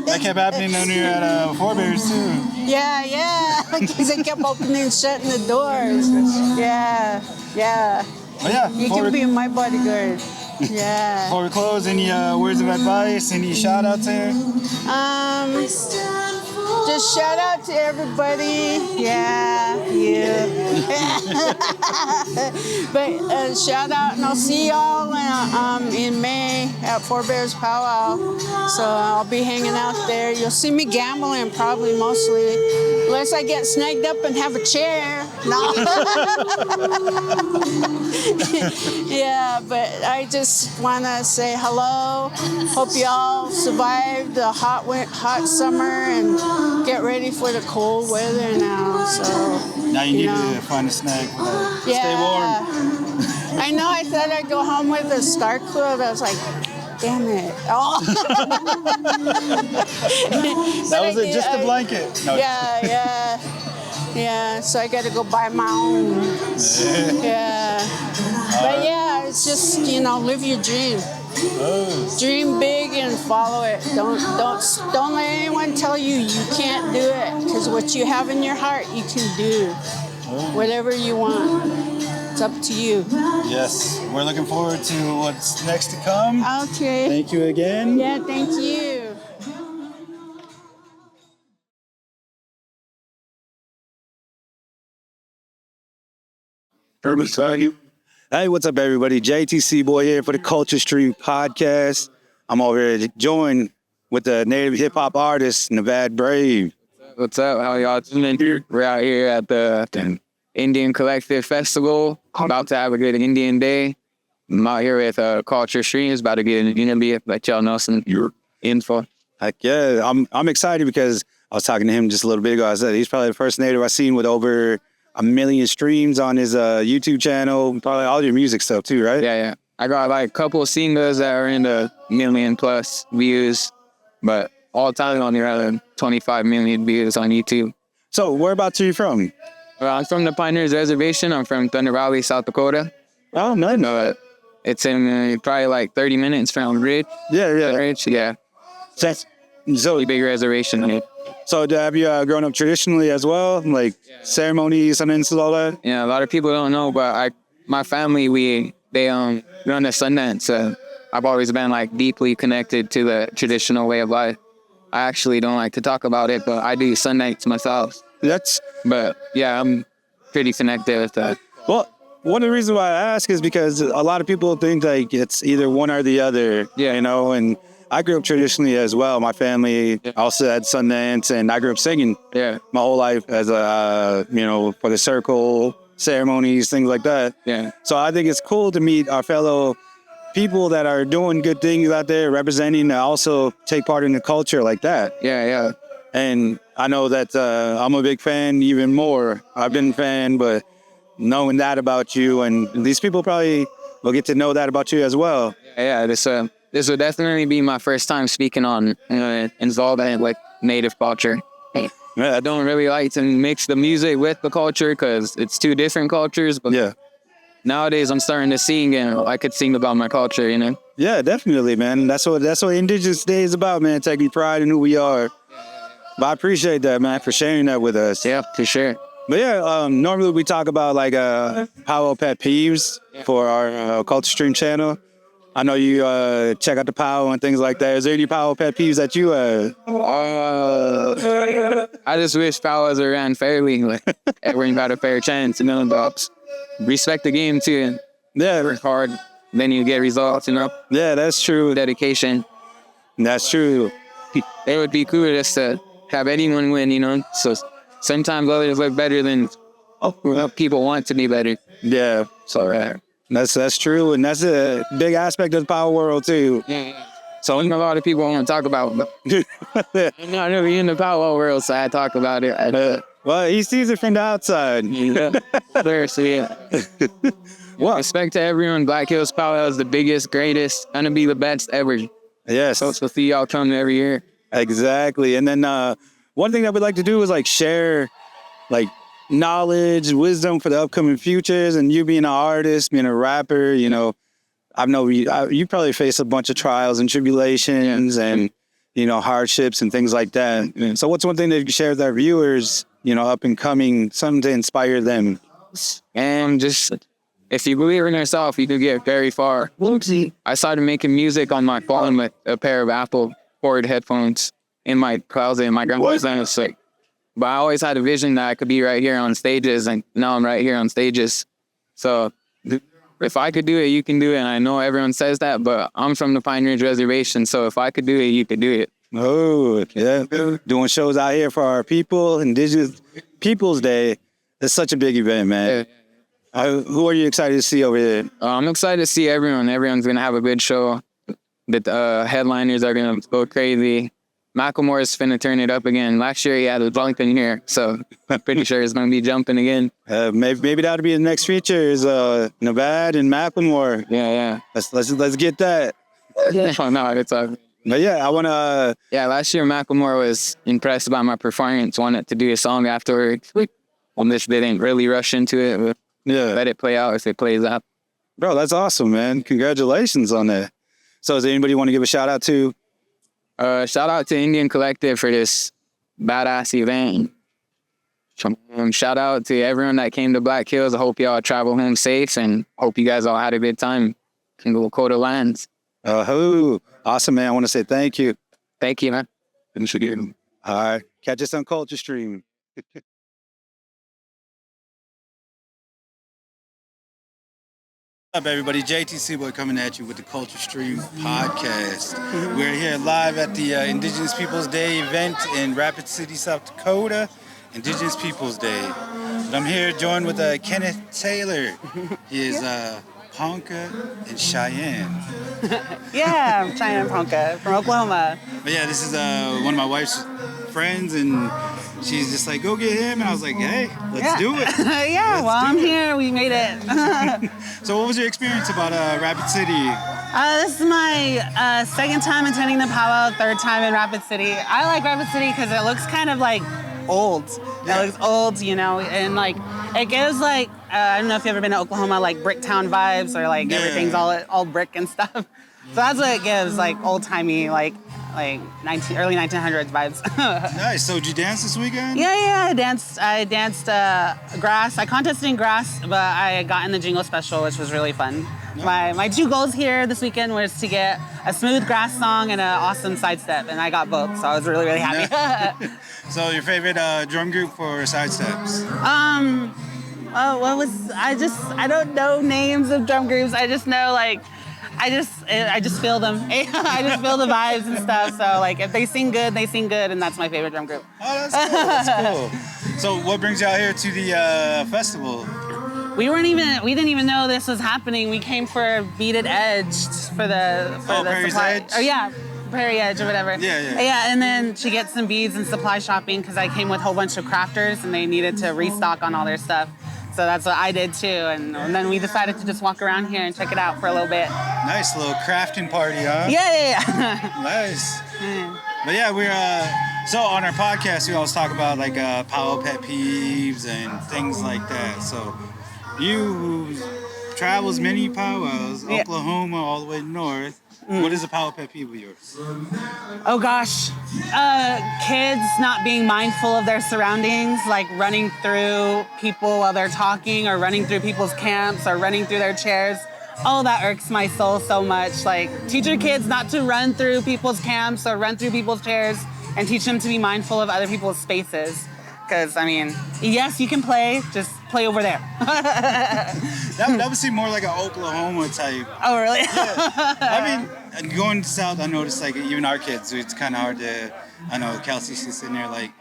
That kept happening when we were at Four Bears too. Yeah, because they kept opening and shutting the doors. Yeah. Oh yeah. You can be my bodyguard. Yeah. Before we close, any words of advice, any shout outs here? Just shout out to everybody. Yeah, you. But shout out, and I'll see y'all in May at Four Bears Powwow. So I'll be hanging out there. You'll see me gambling probably mostly, unless I get snagged up and have a chair. No. Yeah, but I just want to say hello. Hope y'all survived the hot summer and get ready for the cold weather now. So Now you need to find a snack. Stay warm. I know. I thought I'd go home with a star quilt. I was like, damn it. Oh. That was it, just a blanket. No. Yeah, so I got to go buy my own. Yeah. But yeah, it's just, live your dream. Dream big and follow it. Don't let anyone tell you can't do it, because what you have in your heart, you can do. Whatever you want. It's up to you. Yes, we're looking forward to what's next to come. Okay. Thank you again. Yeah, thank you. Hey, what's up, everybody? JTC Boy here for the Culture Stream podcast. I'm over here joined with the native hip hop artist, Nevad Brave. What's up? How y'all doing? We're out here at the NDN Collective Festival. About to have a good Indian day. I'm out here with Culture Stream. It's about to get an interview. Let y'all know some info. Heck yeah, I'm excited because I was talking to him just a little bit ago. I said he's probably the first native I've seen with over 1 million streams on his YouTube channel. Probably all your music stuff too, right? Yeah. I got like a couple of singles that are in the 1 million plus views, but all time on the 25 million views on YouTube. So whereabouts are you from? I'm from the Pioneers Reservation. I'm from Thunder Valley, South Dakota. Oh, nice. It's in probably like 30 minutes from Ridge. Yeah. Ridge, yeah. So Big reservation here. So have you grown up traditionally as well? Like ceremonies and all that? Yeah, a lot of people don't know, but my family, they run the Sundance. I've always been like deeply connected to the traditional way of life. I actually don't like to talk about it, but I do Sundance myself. But yeah, I'm pretty connected with that. Well, one of the reasons why I ask is because a lot of people think like it's either one or the other, and I grew up traditionally as well. My family also had Sundance, and I grew up singing my whole life as for the circle, ceremonies, things like that. Yeah. So I think it's cool to meet our fellow people that are doing good things out there, representing, and also take part in the culture like that. Yeah. And I know that I'm a big fan even more. I've been a fan, but knowing that about you, and these people probably will get to know that about you as well. Yeah, this will definitely be my first time speaking on involvement with Native culture. I don't really like to mix the music with the culture because it's two different cultures. But nowadays I'm starting to sing, and I could sing about my culture, Yeah, definitely, man. That's what Indigenous Day is about, man. Taking pride in who we are. But I appreciate that, man, for sharing that with us. Yeah, for sure. But yeah, normally we talk about like powwow pet peeves for our Culture Stream channel. I know you check out the powwow and things like that. Is there any powwow pet peeves that you I just wish powwows are ran fairly. Like everyone got a fair chance, you know. But respect the game too. And yeah, work hard, then you get results, you know. Yeah, that's true. Dedication. That's true. It would be cool just to have anyone win, you know. So sometimes others look better than people want to be better. Yeah. So that's true, and that's a big aspect of the power world too. Yeah. So a lot of people want to talk about it. I'm not really in the power world, so I talk about it. Well, he sees it from the outside. Yeah. So yeah. Well, respect to everyone. Black Hills Powwow is the biggest, greatest, gonna be the best ever. Yes. So see y'all come every year. Exactly. And then one thing that we'd like to do is like share like knowledge, wisdom for the upcoming futures. And you being an artist, being a rapper, you know, I know you probably face a bunch of trials and tribulations and, you know, hardships and things like that. Yeah. So what's one thing that you share with our viewers, you know, up and coming, something to inspire them? And just, if you believe in yourself, you can get very far. I started making music on my phone with a pair of Apple Cord headphones in my closet in my grandma's house. But I always had a vision that I could be right here on stages, and now I'm right here on stages. So if I could do it, you can do it. And I know everyone says that, but I'm from the Pine Ridge Reservation, so if I could do it, you could do it. Oh, yeah. Doing shows out here for our people, Indigenous Peoples Day. It's such a big event, man. Yeah. Who are you excited to see over there? I'm excited to see everyone. Everyone's going to have a good show. The headliners are going to go crazy. Macklemore's finna turn it up again. Last year he had a jumping here, so I'm pretty sure it's going to be jumping again. Maybe that'll be the next feature is Nevad and Macklemore. Yeah. Let's get that. Oh, no, it's But yeah, I want to... Yeah, last year Macklemore was impressed by my performance, wanted to do a song afterwards. Well, this didn't really rush into it, but let it play out if it plays out. Bro, that's awesome, man. Congratulations on that. So does anybody want to give a shout out to? Shout out to NDN Collective for this badass event. Shout out to everyone that came to Black Hills. I hope y'all travel home safe and hope you guys all had a good time in the Lakota lands. Awesome, man. I want to say thank you. Thank you, man. All right. Catch us on Culture Stream. What's up, everybody? JTC Boy coming at you with the Culture Stream podcast. We're here live at the Indigenous Peoples Day event in Rapid City, South Dakota. Indigenous Peoples Day. But I'm here joined with Kenneth Taylor. He is Ponca and Cheyenne. Yeah, I'm Cheyenne Ponca from Oklahoma. But yeah, this is one of my wife's friends, and she's just like, go get him. And I was like, hey, let's do it. I'm here. We made it. So what was your experience about Rapid City? This is my second time attending the powwow, third time in Rapid City. I like Rapid City because it looks kind of like old. Yeah. It looks old, you know, and like it gives like, I don't know if you've ever been to Oklahoma, like Bricktown vibes or like everything's all brick and stuff. So that's what it gives, like old-timey, like early 1900s vibes. Nice. So did you dance this weekend? Yeah. I danced grass. I contested in grass, but I got in the jingle special, which was really fun. Nice. My two goals here this weekend was to get a smooth grass song and an awesome sidestep, and I got both, so I was really, really happy. So your favorite drum group for sidesteps? I don't know names of drum groups. I just know I just feel them. I just feel the vibes and stuff. So like if they sing good, and that's my favorite drum group. Oh, that's cool. So what brings you out here to the festival? We didn't even know this was happening. We came for Beaded Edge for the Prairie's supply. Edge? Oh yeah, Prairie Edge or whatever. Yeah, and then to get some beads and supply shopping because I came with a whole bunch of crafters and they needed to restock on all their stuff. So that's what I did too, and then we decided to just walk around here and check it out for a little bit. Nice little crafting party, huh? Yeah. Nice. But yeah, we're so on our podcast we always talk about like powwow pet peeves and things like that. So you travels many powwows, Yeah. Oklahoma all the way north. What is a powwow pet peeve of yours? Oh gosh, kids not being mindful of their surroundings, like running through people while they're talking, or running through people's camps, or running through their chairs. Oh, that irks my soul so much. Like, teach your kids not to run through people's camps or run through people's chairs, and teach them to be mindful of other people's spaces. Because, I mean, yes, you can play, just play over there. That would seem more like an Oklahoma type. Oh, really? Yeah. I mean, going south, I noticed like even our kids, it's kind of hard to. I know Kelsey's just sitting there like,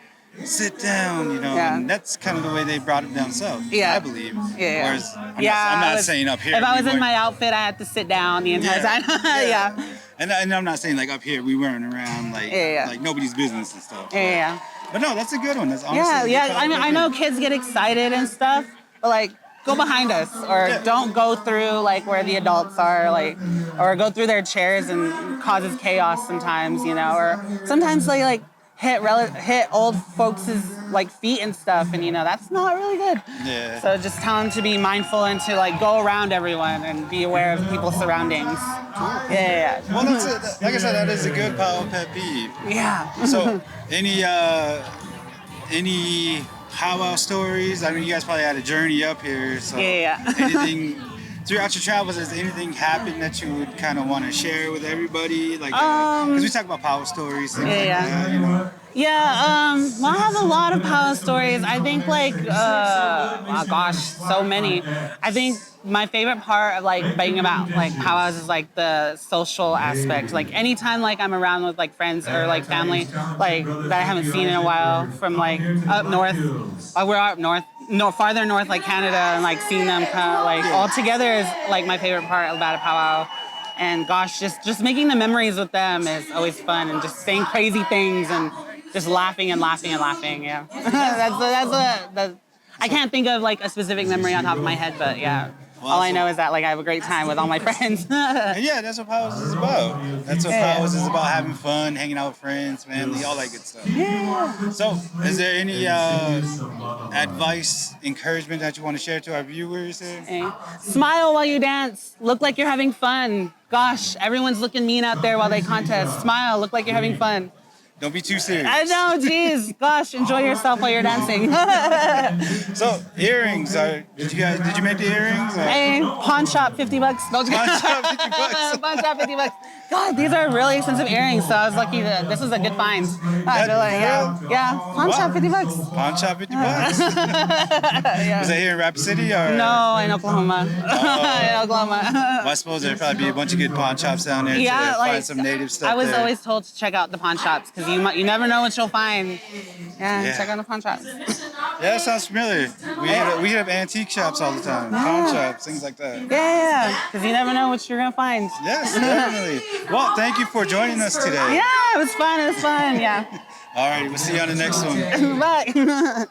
sit down, you know. Yeah. And that's kind of the way they brought it down south. Yeah. I believe. Yeah. Whereas I'm not saying up here. If I was we in weren't- my outfit, I had to sit down the entire time. Yeah. And I'm not saying like up here we weren't around like like nobody's business and stuff. Yeah. But no, that's a good one. That's honestly Yeah. I mean, I know kids get excited and stuff, but like, go behind us, or don't go through like where the adults are, like, or go through their chairs and causes chaos sometimes, you know, or sometimes they like hit old folks' like feet and stuff, and you know that's not really good. Yeah. So just tell them to be mindful and to like go around everyone and be aware of people's surroundings. Yeah. Well, that's like I said, that is a good powwow pet peeve. Yeah. So, any powwow stories? I mean, you guys probably had a journey up here. So, anything throughout your travels? Has anything happened that you would kind of want to share with everybody? Like, because we talk about powwow stories, things like that. You know? Yeah, well, I have a lot of powwow stories. I think like, oh gosh, so many. I think my favorite part of like being about like powwows is like the social aspect. Like anytime like I'm around with like friends or like family like that I haven't seen in a while from like up north. We're up north. No, farther north, like Canada, and like seeing them kind of like all together is like my favorite part about a powwow. And gosh, just making the memories with them is always fun, and just saying crazy things and just laughing and laughing and laughing. Yeah, that's I can't think of like a specific memory on top of my head, but yeah. All I know is that like I have a great time with all my friends. Yeah, that's what powwows is about. That's what powwows is about: having fun, hanging out with friends, family, all that good stuff. Yeah. So, is there any advice, encouragement that you want to share to our viewers here? Hey. Smile while you dance. Look like you're having fun. Gosh, everyone's looking mean out there while they contest. Smile. Look like you're having fun. Don't be too serious. I know, geez. Gosh, enjoy yourself while you're dancing. So, earrings. Did you make the earrings? Hey, pawn shop, $50. No, Pawn shop, $50. Pawn shop, $50. God, these are really expensive earrings, so I was lucky that this was a good find. I feel like, yeah. Pawn shop, $50. Pawn shop, $50. Was that here in Rapid City or? No, in Oklahoma. In Oklahoma. Well, I suppose there'd probably be a bunch of good pawn shops down there to find some native stuff. I was there. always told to check out the pawn shops because you never know what you'll find. Yeah, check out the pawn shops. Yeah, that sounds familiar. We have antique shops all the time, pawn shops, things like that. Yeah, because you never know what you're gonna find. Yes, definitely. Well, thank you for joining us today. Yeah, it was fun. Yeah. All right, we'll see you on the next one. Bye.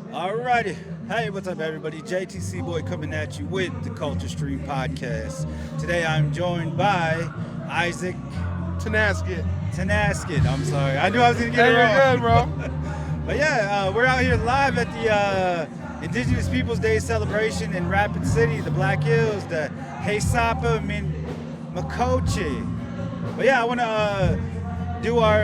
Alrighty. Hey, what's up, everybody? JTC Boy coming at you with the Culture Stream Podcast. Today I'm joined by Isaac Tonasket. I'm sorry. I knew I was going to get it wrong. You're good, bro. But yeah, we're out here live at the Indigenous Peoples Day celebration in Rapid City, the Black Hills, the Sapa Makoche. But yeah, I want to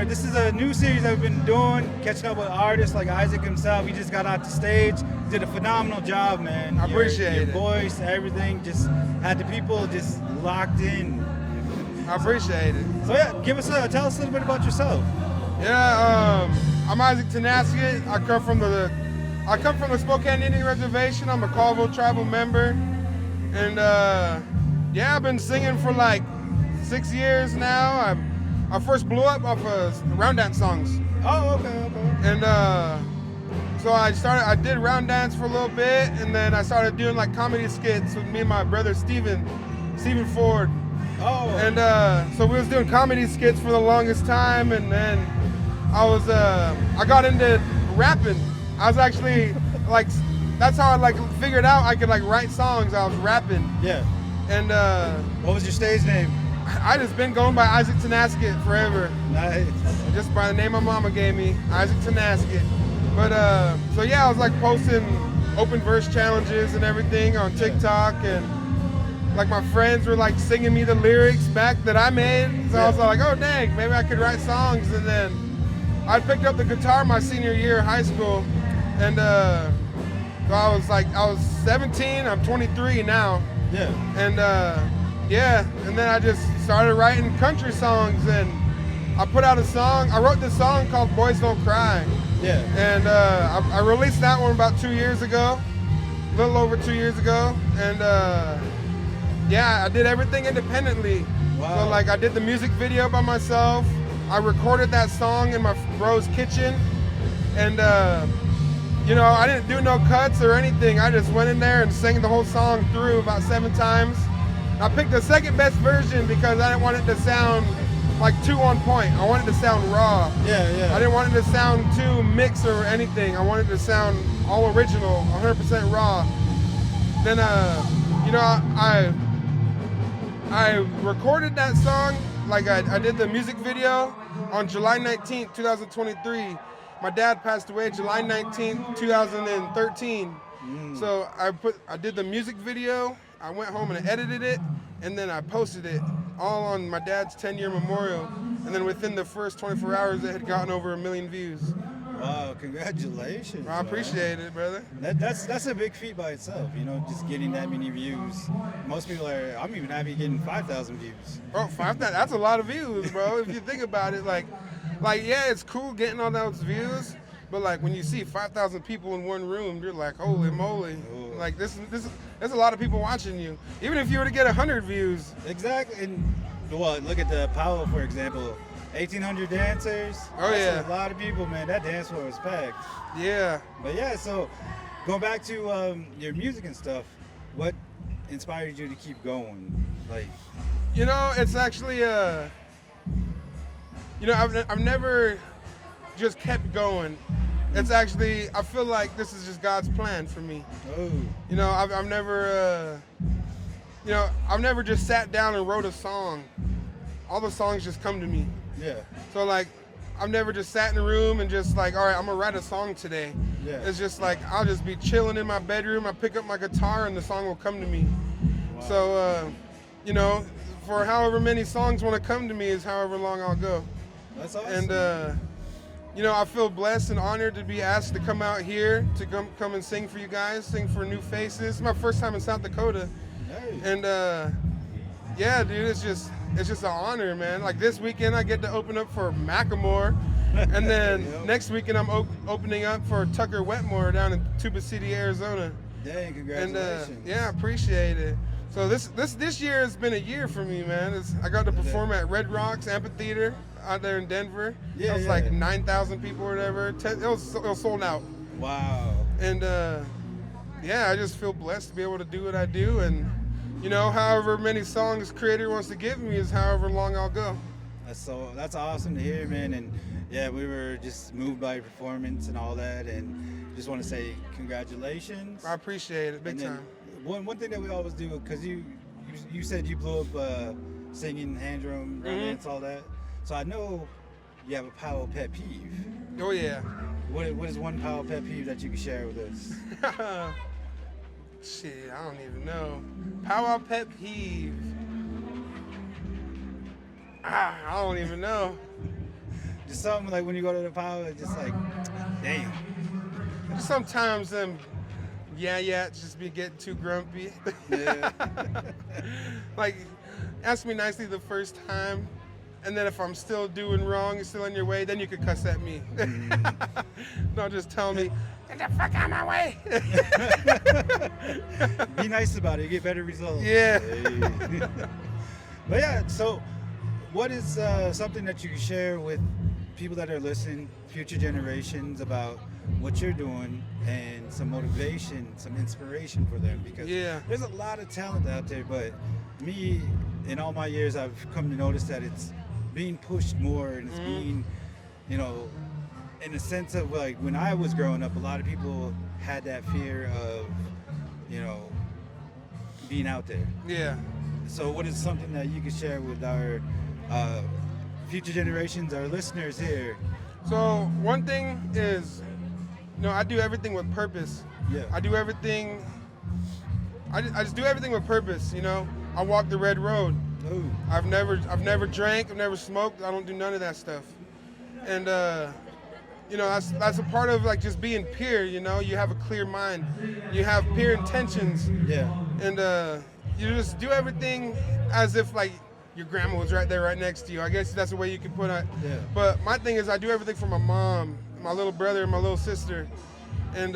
this is a new series I've been doing, catching up with artists like Isaac himself. He just got out the stage, did a phenomenal job, man. I appreciate your it. voice, everything, just had the people just locked in. I appreciate it. So yeah, tell us a little bit about yourself. Yeah, I'm Isaac Tonasket. I come from the Spokane Indian Reservation. I'm a Colville tribal member, and I've been singing for like 6 years now. I first blew up off of round dance songs. Oh, okay. And so I did round dance for a little bit, and then I started doing like comedy skits with me and my brother Stephen Ford. Oh. And so we was doing comedy skits for the longest time, and then I got into rapping. I was actually like, that's how I like figured out I could like write songs. I was rapping. Yeah. And what was your stage name? I just been going by Isaac Tonasket forever. Nice. Just by the name my mama gave me, Isaac Tonasket. But so yeah, I was like posting open verse challenges and everything on TikTok, and like my friends were like singing me the lyrics back that I made. So I was like, oh dang, maybe I could write songs. And then I picked up the guitar my senior year of high school, and so I was 17. I'm 23 now. Yeah. And and then I just started writing country songs, and I put out a song. I wrote this song called Boys Don't Cry. Yeah. And I released that one about 2 years ago, a little over 2 years ago. And I did everything independently. Wow. So like I did the music video by myself. I recorded that song in my bro's kitchen. And I didn't do no cuts or anything. I just went in there and sang the whole song through about 7 times. I picked the second best version because I didn't want it to sound like too on point. I wanted to sound raw. Yeah. I didn't want it to sound too mixed or anything. I wanted it to sound all original, 100% raw. Then, I recorded that song. Like I did the music video on July 19th, 2023. My dad passed away July 19th, 2013. So I did the music video. I went home and I edited it, and then I posted it all on my dad's 10-year memorial. And then within the first 24 hours, it had gotten over 1 million views. Wow, congratulations. I appreciate it, brother. That's a big feat by itself, just getting that many views. Most people I'm even happy getting 5,000 views. Oh, 5,000, that's a lot of views, bro. If you think about it, like yeah, it's cool getting all those views, but like when you see 5,000 people in one room, you're like, holy moly. Ooh. Like there's a lot of people watching you. Even if you were to get 100 views. Exactly. And look at the powwow, for example. 1,800 dancers. Oh, That's a lot of people, man. That dance floor was packed. Yeah. But yeah, so going back to your music and stuff, what inspired you to keep going? Like, it's actually I've never just kept going. It's actually, I feel like this is just God's plan for me. Oh. I've never I've never just sat down and wrote a song. All the songs just come to me. Yeah. So like, I've never just sat in a room and just like, all right, I'm gonna write a song today. Yeah. It's just like, I'll just be chilling in my bedroom, I pick up my guitar and the song will come to me. Wow. So, for however many songs want to come to me is however long I'll go. That's awesome. And I feel blessed and honored to be asked to come out here to come and sing for you guys, sing for new faces. It's my first time in South Dakota. Hey. And yeah, dude, it's just an honor, man. Like this weekend I get to open up for Macklemore, and then next weekend I'm opening up for Tucker Wetmore down in Tuba City, Arizona. Dang, congratulations. And yeah, appreciate it. So this year has been a year for me, man. I got to perform at Red Rocks Amphitheater out there in Denver. Yeah, it was like 9,000 people or whatever. It was sold out. Wow. And yeah, I just feel blessed to be able to do what I do, and however many songs Creator wants to give me is however long I'll go. That's awesome to hear, man. And yeah, we were just moved by your performance and all that, and just want to say congratulations. I appreciate it, big time. One thing that we always do, because you said you blew up singing, hand drum, round dance, all that. So I know you have a powwow pet peeve. Oh yeah. What is one powwow pet peeve that you can share with us? Shit, I don't even know. Powwow pet peeve. I don't even know. Just something like when you go to the powwow, it's just like, damn. Sometimes them just be getting too grumpy. Yeah. Like, ask me nicely the first time, and then if I'm still doing wrong and still in your way, then you could cuss at me. Don't just tell me, get the fuck out of my way. Be nice about it, you get better results. Yeah. Hey. But yeah, so what is something that you can share with people that are listening, future generations, about what you're doing and some motivation, some inspiration for them? Because there's a lot of talent out there, but me, in all my years, I've come to notice that it's being pushed more, and it's being, in a sense of like when I was growing up, a lot of people had that fear of, being out there. Yeah. So what is something that you can share with our future generations, our listeners here? So one thing is, I do everything with purpose. Yeah. I do everything. I just do everything with purpose. I walk the red road. Ooh. I've never drank. I've never smoked. I don't do none of that stuff. And that's a part of like just being pure. You have a clear mind. You have pure intentions. Yeah. And you just do everything as if like your grandma was right there, right next to you. I guess that's the way you can put it. Yeah. But my thing is I do everything for my mom, my little brother, and my little sister, and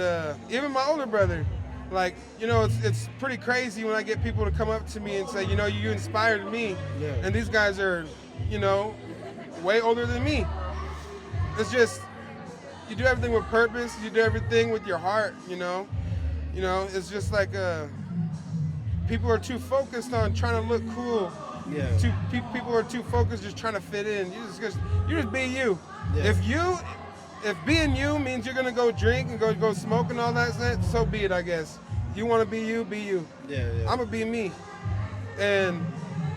even my older brother. Like, it's pretty crazy when I get people to come up to me and say, you inspired me. Yeah. And these guys are, way older than me. It's just, you do everything with purpose. You do everything with your heart, It's just like people are too focused on trying to look cool. Yeah. People are too focused just trying to fit in. You just be you. Yeah. If being you means you're gonna go drink and go smoke and all that, so be it, I guess. You want to be you, be you. Yeah. I'm gonna be me. And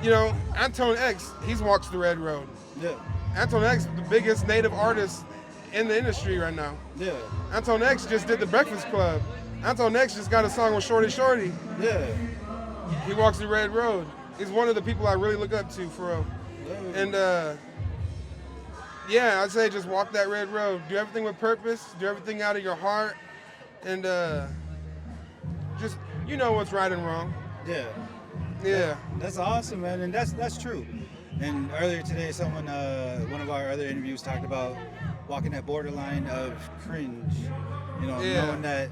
Antoine X, he's walks the red road. Yeah. Antoine X, the biggest native artist in the industry right now. Yeah. Antoine X just did the Breakfast Club. Antoine X just got a song with Shorty. Yeah. He walks the red road. He's one of the people I really look up to, for real. And I'd say just walk that red road. Do everything with purpose. Do everything out of your heart. And just, what's right and wrong. Yeah. Yeah. That's awesome, man, and that's true. And earlier today, someone, one of our other interviews talked about walking that borderline of cringe. Knowing that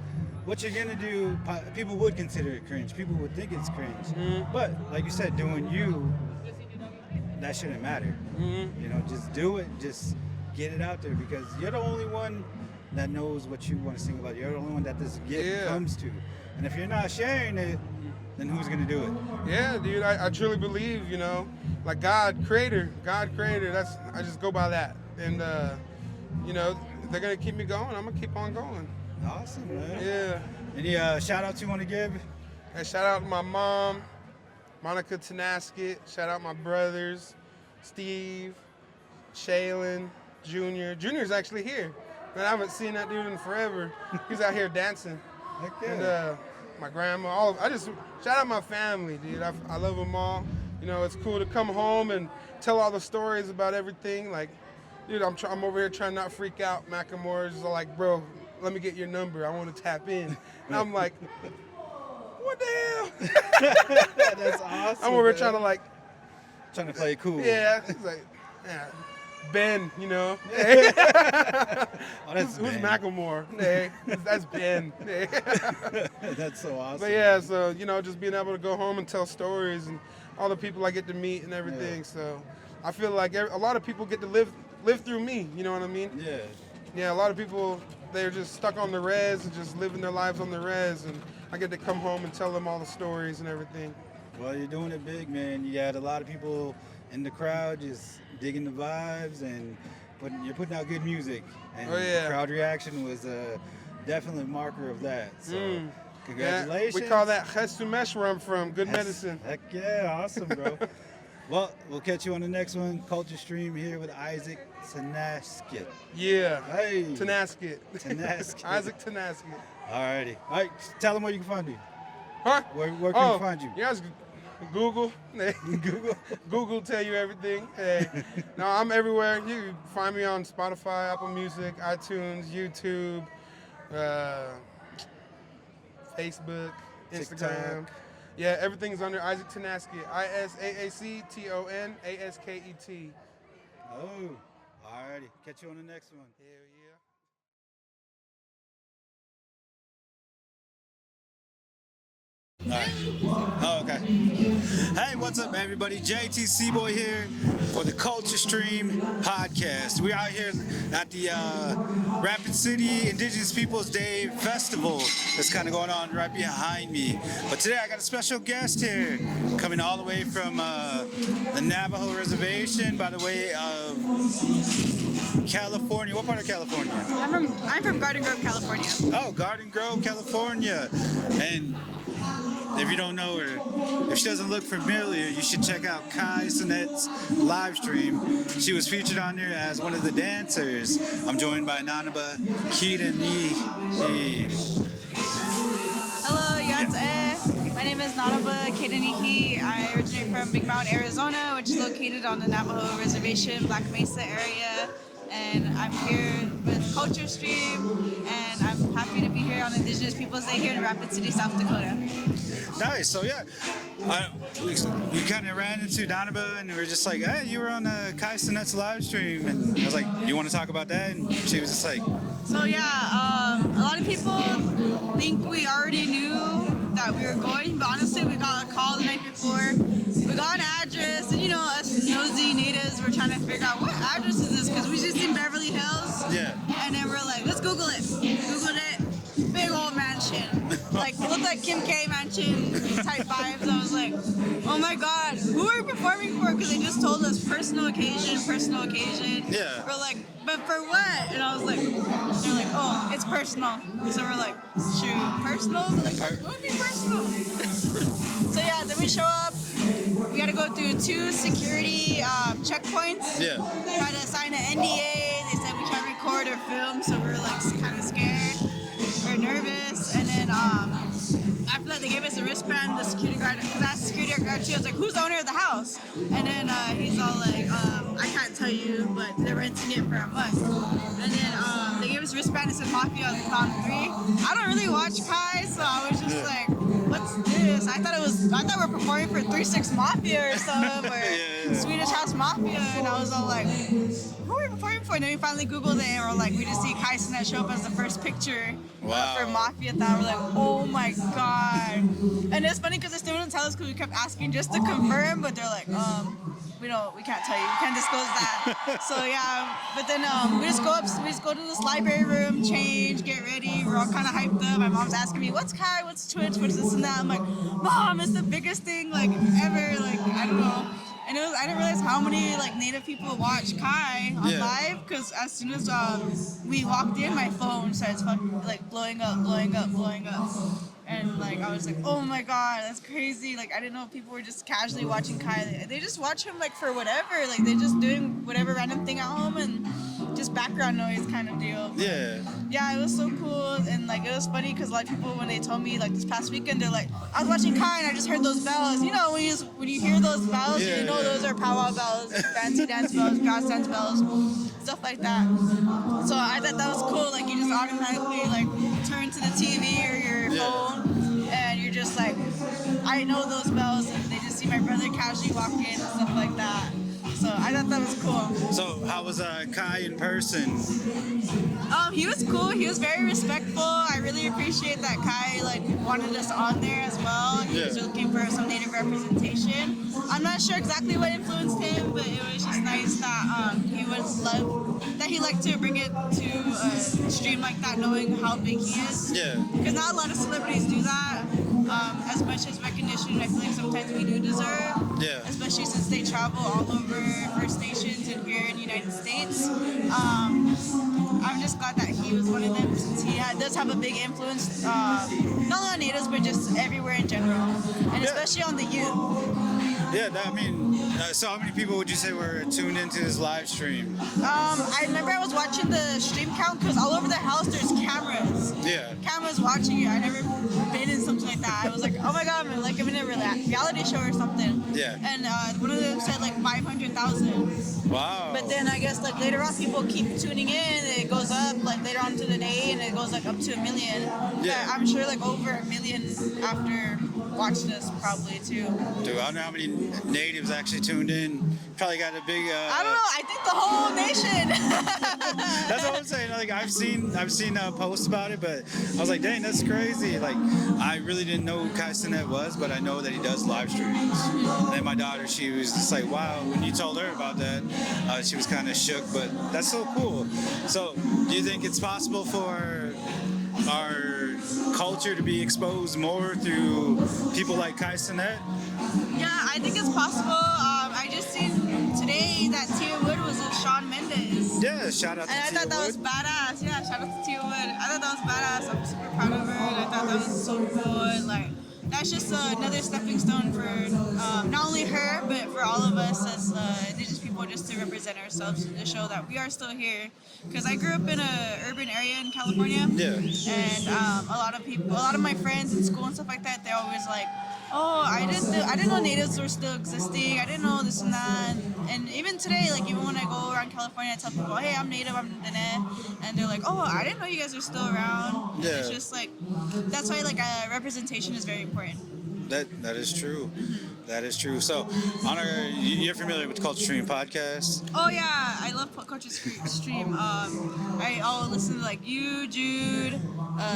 what you're gonna do, people would consider it cringe. People would think it's cringe. Mm-hmm. But like you said, doing you, that shouldn't matter. Mm-hmm. Just do it. Just get it out there, because you're the only one that knows what you want to sing about. You're the only one that this gift comes to. And if you're not sharing it, then who's gonna do it? Yeah, dude. I truly believe, like God creator. I just go by that. And if they're gonna keep me going, I'm gonna keep on going. Awesome, man. Yeah. Any shout outs you want to give? Hey, shout out to my mom, Monica Tonasket. Shout out my brothers, Steve, Shaylin, Junior. Junior's actually here. Man, I haven't seen that dude in forever. He's out here dancing. Okay. And my grandma, I just shout out my family, dude. I love them all. It's cool to come home and tell all the stories about everything. Like, dude, I'm over here trying not to freak out. Macklemore's like, bro, let me get your number. I want to tap in. And I'm like, what the hell? That's awesome. I'm over here trying to play it cool. Yeah. It's like, Ben, Oh, that's who's Ben. Macklemore? Hey, that's Ben. Hey. That's so awesome. But yeah, so just being able to go home and tell stories and all the people I get to meet and everything. Yeah. So I feel like a lot of people get to live through me. You know what I mean? Yeah. Yeah, a lot of people, they're just stuck on the res and just living their lives on the res, and I get to come home and tell them all the stories and everything. Well, you're doing it big, man. You got a lot of people in the crowd just digging the vibes, and you're putting out good music. And the crowd reaction was definitely a marker of that. So congratulations. Yeah, we call that Chesumesh where I'm from. Good medicine. Heck yeah, awesome, bro. Well, we'll catch you on the next one. Culture Stream here with Isaac Tonasket. Yeah. Hey. Tonasket. Tonasket. Isaac Tonasket. Alrighty. All right, tell them where you can find you. Huh? Where can you find you? Yeah, it's Google. Google tell you everything. Hey. No, I'm everywhere. You can find me on Spotify, Apple Music, iTunes, YouTube, Facebook, Instagram. TikTok. Yeah, everything's under Isaac Tonasket. ISAACTONASKET. Oh, alrighty. Catch you on the next one. Hell yeah. All right. Oh, okay. Hey, what's up, everybody? JTC Boy here for the Culture Stream podcast. We're out here at the Rapid City Indigenous Peoples Day Festival that's kind of going on right behind me. But today I got a special guest here coming all the way from the Navajo Reservation by the way of California. What part of California? I'm from Garden Grove, California. Oh, Garden Grove, California. And if you don't know her, if she doesn't look familiar, you should check out Kai Sinet's live stream. She was featured on there as one of the dancers. I'm joined by Nanaba Kirani. Hello, Yatse. My name is Nanaba Kedanihi. I originate from Big Mountain, Arizona, which is located on the Navajo Reservation, Black Mesa area. And I'm here with Culture Stream, and I'm happy to be here on Indigenous Peoples Day here in Rapid City, South Dakota. Nice. So yeah, we kind of ran into Donaba, and we were just like, "Hey, you were on Kai Sinet's live stream," and I was like, "You want to talk about that?" And she was just like, So yeah, a lot of people think we already knew that we were going, but honestly, we got a call the night before. We got an address, and us nosy natives were trying to figure out what address is this, because we just in Beverly Hills. Yeah. And then we're like, let's Google it. Googled it. Big old mansion. Like, it looked like Kim K mansion type vibes. I was like, oh my God, who are we performing for? Because they just told us personal occasion. Yeah. We're like, but for what? And I was like, they're like, oh, it's personal. So we're like, shoot, personal? Like, what would be personal? So yeah, then we show up. We gotta go through 2 security checkpoints. "Yeah." Try to sign an NDA. They said we can't record or film, so we were like kind of scared. We were nervous, and then after that they gave us a wristband. The security guard, that security guard, she was like, "Who's the owner of the house?" And then he's all like, "I can't tell you, but they're renting it for a month." And then they gave us a wristband. It said Mafia on Cloud 3. I don't really watch Kai, so I was just like, what's this? I thought we were performing for 3-6 Mafia or something, or Swedish House Mafia, and I was all like, who are we performing for? And then we finally Googled it, and we're like, we just see Kai Sinet show up as the first picture for Mafia. We're like, oh my God. And it's funny because they still didn't tell us, because we kept asking just to confirm, but they're like, we can't tell you, we can't disclose that. So yeah, but then we just go to this library room, change, get ready. We're all kind of hyped up. My mom's asking me, what's Kai, what's Twitch, what's this and that. I'm like, Mom, it's the biggest thing like ever. Like, I don't know. And I didn't realize how many like Native people watch Kai on live, because as soon as we walked in, my phone starts like blowing up. And like I was like, oh my God, that's crazy. Like I didn't know people were just casually watching Kai. They just watch him like for whatever. Like they're just doing whatever random thing at home and just background noise kind of deal. Yeah. Yeah, it was so cool. And like it was funny because a lot of people, when they told me like this past weekend, they're like, I was watching Kai and I just heard those bells. You know, when you hear those bells, you know those are powwow bells, fancy dance bells, grass dance bells, stuff like that. So I thought that was cool. Like you just automatically like turn to the TV or your phone, and you're just like, I know those bells, and they just see my brother casually walk in and stuff like that. So I thought that was cool. So how was Kai in person? He was cool. He was very respectful. I really appreciate that Kai like wanted us on there as well. He was looking for some Native representation. I'm not sure exactly what influenced him, but it was just nice that he liked to bring it to a stream like that, knowing how big he is. Yeah. Because not a lot of celebrities do that. As much as recognition I feel like sometimes we do deserve. Yeah. Especially since they travel all over First Nations and here in the United States. I'm just glad that he was one of them, since he does have a big influence, not only on natives, but just everywhere in general, and especially on the youth. Yeah, so how many people would you say were tuned into his live stream? I remember I was watching the stream count, because all over the house there's cameras. Yeah. Cameras watching you. I never been in something like that. I was like, oh my God, I'm in a reality show or something. Yeah. And one of them said like 500,000. Wow. But then I guess like later on people keep tuning in, and it goes up like later on to the day, and it goes like up to 1 million. Yeah. I'm sure like over 1 million after watch this probably too. Dude, I don't know how many natives actually tuned in. Probably got a big. I don't know. I think the whole nation. That's what I'm saying. Like I've seen posts about it, but I was like, dang, that's crazy. Like I really didn't know who Kai Sinet was, but I know that he does live streams. And my daughter, she was just like, wow. When you told her about that, she was kind of shook. But that's so cool. So, do you think it's possible for our culture to be exposed more through people like Kai Sinet? Yeah, I think it's possible. I just seen today that Tia Wood was with Shawn Mendes. Yeah, shout out to Tia Wood. And I thought that was badass. Yeah, shout out to Tia Wood. I thought that was badass. I'm super proud of her. And I thought that was so cool. And like, that's just another stepping stone for not only her, but for all of us as Indigenous people, just to represent ourselves and to show that we are still here. Because I grew up in an urban area in California, and a lot of my friends in school and stuff like that, they're always like, oh, I didn't know natives were still existing. I didn't know this and that. And even today, like even when I go around California, I tell people, hey, I'm native, I'm Tonez, and they're like, oh, I didn't know you guys are still around. Yeah. It's just like, that's why like representation is very important. That is true. That is true. So, Honor, you're familiar with the Culture Stream podcast? Oh yeah, I love Culture Stream. I'll listen to like you, Jude,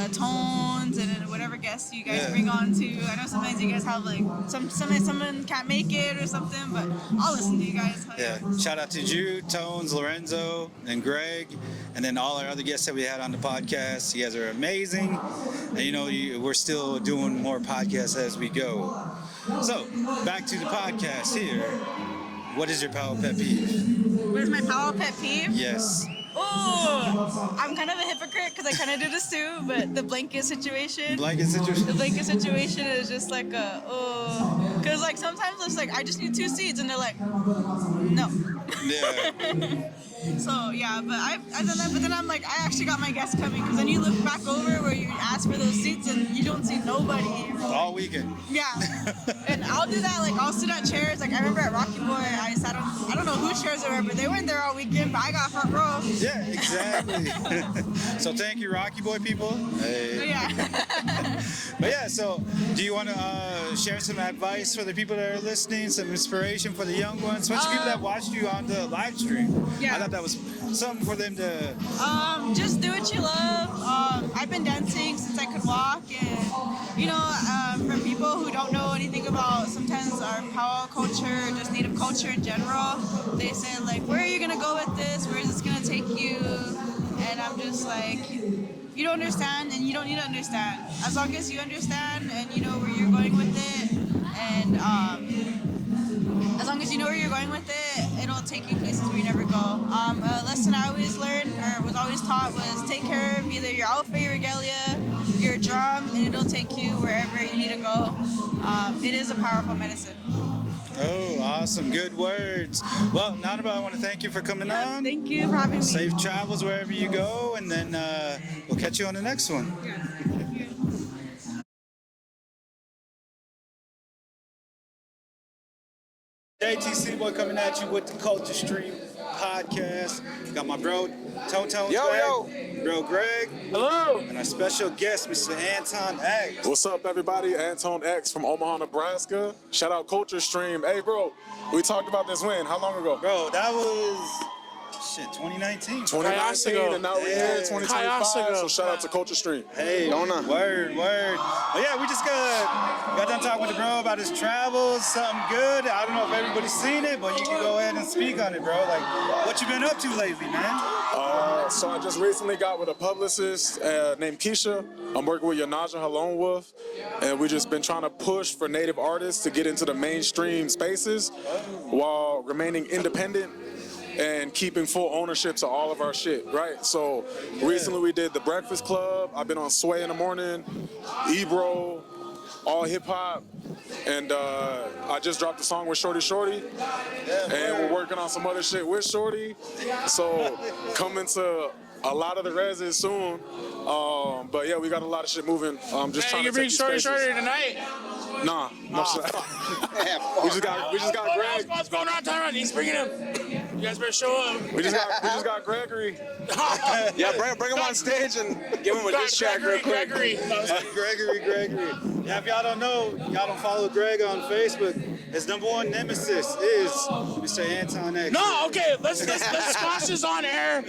Tonez, and then whatever guests you guys bring on too. I know sometimes you guys have like someone can't make it or something, but I'll listen to you guys. Yeah. Shout out to Jude, Tonez, Lorenzo, and Greg, and then all our other guests that we had on the podcast. You guys are amazing, and you know we're still doing more podcasts as we go. So, back to the podcast here. What is your power pet peeve? What is my power pet peeve? Yes. Oh, I'm kind of a hypocrite because I kind of do this too, but the blanket situation. Blanket situation? The blanket situation is just like because like sometimes it's like, I just need 2 seats, and they're like, no. Yeah. So yeah, but I've done that, but then I'm like, I actually got my guests coming, because then you look back over where you ask for those seats and you don't see nobody. All weekend. Yeah. And I'll do that, like I'll sit on chairs, like I remember at Rocky Boy, I sat on, I don't know whose chairs they were, but they weren't there all weekend, but I got front row. Yeah, exactly. So thank you, Rocky Boy people. Hey. Yeah. But yeah, so do you want to share some advice for the people that are listening, some inspiration for the young ones, especially people that watched you on the live stream? Yeah. I thought that was something for them to... Just do what you love. I've been dancing since I could walk, and you know, for people who don't know anything about sometimes our powwow culture, just native culture in general, they say like, where are you gonna go with this? Where is this gonna take you? And I'm just like, you don't understand, and you don't need to understand. As long as you understand and you know where you're going with it, and as long as you know where you're going with it, it'll take you places where you never go. A lesson I always learned, or was always taught, was take care of either your outfit, your regalia, your drum, and it'll take you wherever you need to go. It is a powerful medicine. Oh, awesome. Good words. Well, Nanaba, I want to thank you for coming on. Thank you for having me. Safe travels wherever you go, and then we'll catch you on the next one. JTC Boy coming at you with the Culture Stream podcast. Got my bro, Greg, bro Greg. Hello. And our special guest, Mr. Antoine X. What's up, everybody? Antoine X from Omaha, Nebraska. Shout out Culture Stream. Hey, bro, we talked about this when? How long ago? Bro, that was... 2019. 2019, and now we're here in 2025, so shout out to Culture Stream. Hey, word. But yeah, we just got done talking with the bro about his travels, something good. I don't know if everybody's seen it, but you can go ahead and speak on it, bro. Like, what you been up to lately, man? So I just recently got with a publicist named Keisha. I'm working with Yanaja Halone Wolf, and we just been trying to push for Native artists to get into the mainstream spaces while remaining independent and keeping full ownership to all of our shit, right? So recently we did the Breakfast Club. I've been on Sway in the Morning, Ebro, all hip hop, and I just dropped a song with Shorty, and we're working on some other shit with Shorty. So coming to a lot of the reses soon. But yeah, we got a lot of shit moving. Just trying to take these spaces. Shorty tonight? Nah, no shit. we just got Greg. What's going on, Tyrone? He's bringing him. You guys better show up. We just got Gregory. Yeah, bring him on stage and give him a diss track real quick. Gregory. Yeah, if y'all don't know, y'all don't follow Greg on Facebook, his number one nemesis is Mr. Antoine X. No, okay, let's squash this on air.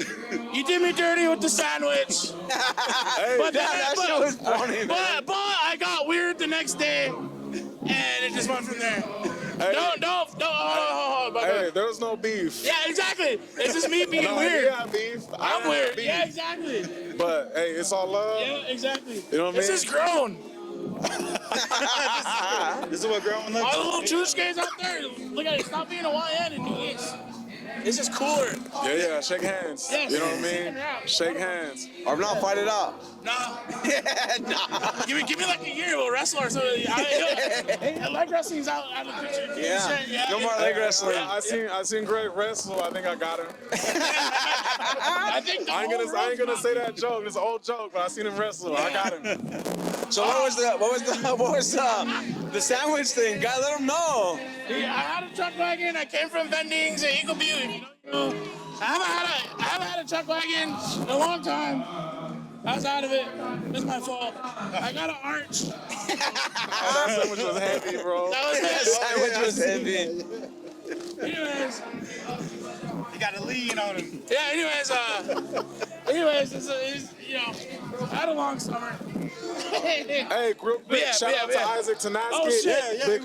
You did me dirty with the sandwich. That shit was funny, man. But I got weird the next day, and it just went from there. Hey, there was no beef. Yeah, exactly. It's just me being weird. Yeah, beef. I'm weird. Beef. Yeah, exactly. But hey, it's all love. Yeah, exactly. You know what I mean? This is grown. This is what grown looks like. All the little Chushkes out there, look at it. Stop being a YN and do this. It's just cooler. Yeah, shake hands. Yes. You know what I mean? Shake hands. Or not, fight it out. No. Nah. Give me like a year, we'll wrestle or something. Leg wrestling's out of the picture. Yeah. No more leg wrestling. I seen Greg wrestle. I think I got him. I think I ain't gonna say that joke. It's an old joke, but I seen him wrestle. I got him. So what was the sandwich thing? God, let them know. Yeah, I had a truck wagon. I came from Vendings at Eagle Butte. I haven't had a truck wagon in a long time. I was out of it. It's my fault. I got an arch. That sandwich was heavy, bro. That sandwich was heavy. Anyways. You got a lean on him. Yeah, anyways, I had a long summer. Hey, real quick, shout out to Isaac Tonasket. Oh, shit.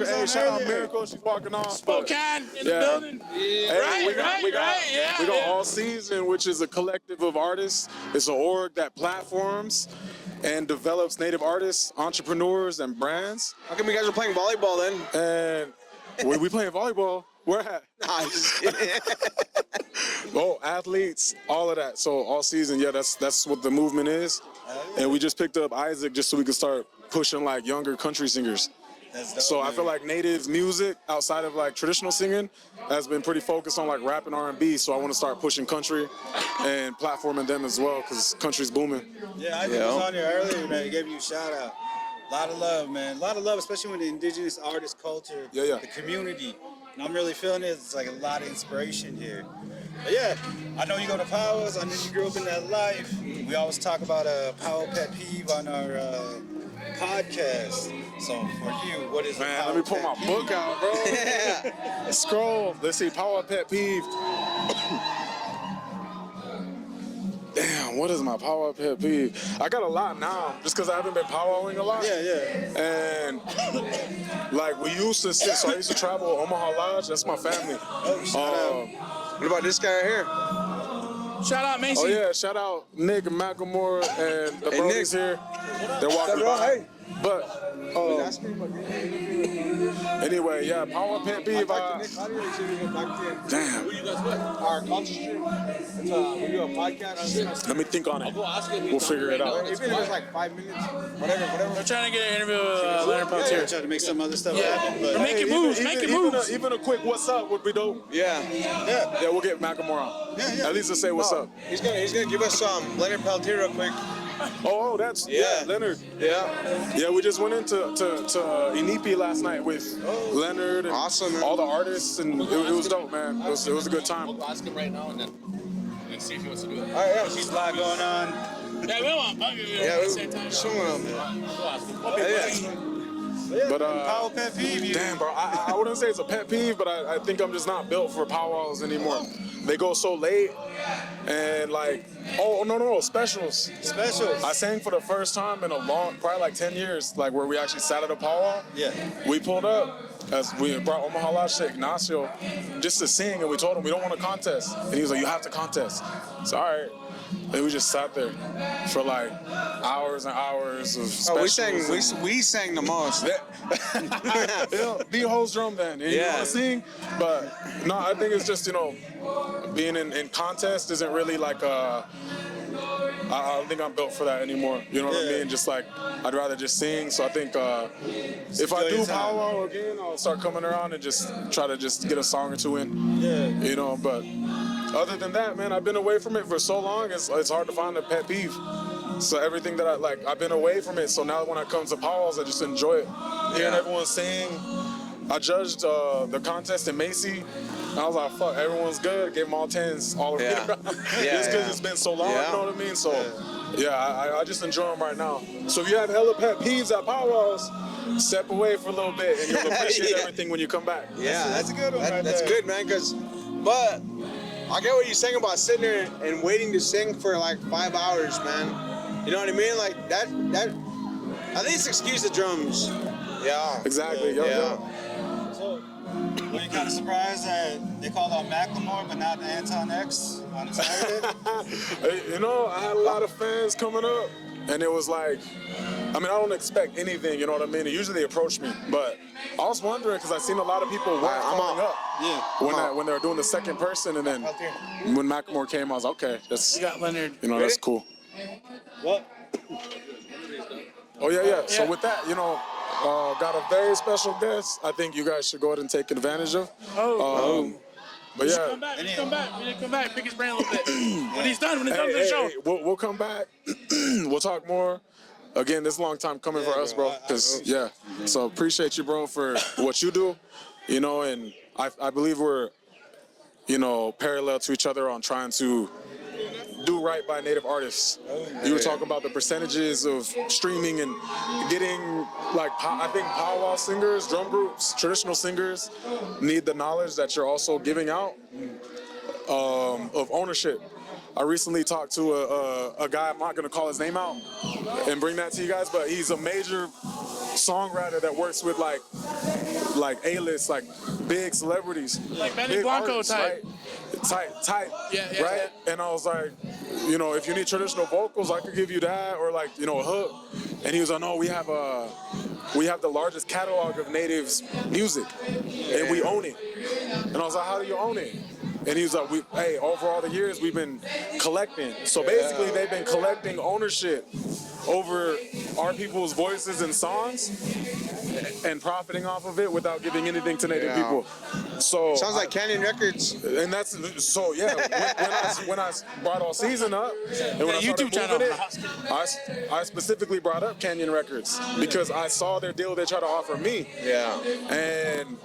Hey, shout out Miracle. She's walking on. Spokane in the building. Hey, we got All Season, which is a collective of artists. It's an org that platforms and develops native artists, entrepreneurs, and brands. How come you guys are playing volleyball then? And we playing volleyball. Where at? Nah, just kidding. Oh, athletes, all of that. So All Season, yeah, that's what the movement is. And we just picked up Isaac just so we could start pushing like younger country singers. That's dope, So I man. feel like native music outside of like traditional singing has been pretty focused on like rap and R&B. So I want to start pushing country and platforming them as well because country's booming. Yeah, I think was on there earlier, man. He gave you a shout out. A lot of love, man. A lot of love, especially with the indigenous artist culture, the community. And I'm really feeling it. It's like a lot of inspiration here. But yeah, I know you go to powwows. I know you grew up in that life. We always talk about a powwow pet peeve on our podcast. So for you, what is a powwow let me pull pet my peeve? book out, bro. Scroll. Let's see, powwow pet peeve. Damn, what is my powwow pet peeve? I got a lot now, just because I haven't been powwowing a lot. And like we used to sit, so I used to travel Omaha Lodge. That's my family. What about this guy right here? Shout out Macy. Oh yeah, shout out Nick McElmore and the brothers here. They're walking by. But anyway, yeah, powwow pet peeve. Damn. Who you guys with? Our Culture Stream. We do a podcast. Let me think on it. We'll figure it out. Even if it's like 5 minutes, whatever. We're trying to get an interview with Leonard Peltier. Trying to make some other stuff Yeah. happen. But We're making moves. Even a quick what's up would be dope. Yeah. Yeah, we'll get McElmore on. At least to say what's up. He's gonna give us some Leonard Peltier real quick. Oh, that's Leonard. Yeah, we just went into Inipi last night with Leonard and all the artists, and it was dope, man. It was a good time. We'll ask him right now and then see if he wants to do it. All right, yeah. She's live going on. Yeah, we want bug you at the same time. But powwow pet peeve. Damn, bro, I wouldn't say it's a pet peeve, but I think I'm just not built for powwows anymore. They go so late, and like, no, specials. I sang for the first time in a long, probably like 10 years, like where we actually sat at a powwow. Yeah. We pulled up, as we brought Omaha Lodge to Ignacio just to sing, and we told him we don't want to contest. And he was like, you have to contest. So, all right. And we just sat there for like hours and hours of specials. We sang the most. Be a host drum then. And you want to sing, but no, I think it's just, being in contest isn't really like I don't think I'm built for that anymore. You know what I mean? Just like, I'd rather just sing. So I think if I do powwow again, I'll start coming around and just try to just get a song or two in. Yeah. But other than that, man, I've been away from it for so long, it's hard to find a pet peeve. So everything that I've been away from it. So now when I come to powwows, I just enjoy it. Hearing everyone sing. I judged the contest in Macy. And I was like, fuck, everyone's good. Gave them all 10s all around. Just because it's been so long, you know what I mean? So, I just enjoy them right now. So if you have hella pet peeves at powwows, step away for a little bit and you'll appreciate everything when you come back. Yeah, that's a good one. That's good, man. But I get what you're saying about sitting there and waiting to sing for like 5 hours, man. You know what I mean? Like that. At least excuse the drums. Yeah. Exactly. So, were you kind of surprised that they called out Macklemore but not Antoine X on Saturday? I had a lot of fans coming up, and it was like, I don't expect anything, you know what I mean? And usually they approach me, but I was wondering because I seen a lot of people coming up. Yeah. When they were doing the second person, and then when Macklemore came, I was like, okay, that's We got Leonard. that's cool. What? Oh, yeah. So with that, got a very special guest I think you guys should go ahead and take advantage of. But We yeah. should come back. We should come back. Pick his brain a little bit. When he's done with the show. Hey, we'll come back. We'll talk more. Again, this is a long time coming for us, bro. So appreciate you, bro, for what you do. And I believe we're, parallel to each other on trying to do right by Native artists. You were talking about the percentages of streaming and getting, I think powwow singers, drum groups, traditional singers need the knowledge that you're also giving out of ownership. I recently talked to a guy, I'm not going to call his name out and bring that to you guys, but he's a major songwriter that works with like A-list, like big celebrities. Like Benny Blanco artists, type. Right? Tight. Yeah, right? Yeah. And I was like, if you need traditional vocals, I could give you that, or a hook. And he was like, no, we have the largest catalog of Natives music, and we own it. And I was like, how do you own it? And he was like, over all the years, we've been collecting. So basically, they've been collecting ownership over our people's voices and songs and profiting off of it without giving anything to Native people. So sounds like Canyon Records. And that's so when I brought All Season up and when I YouTube started moving channel. I specifically brought up Canyon Records because I saw their deal they tried to offer me. Yeah. And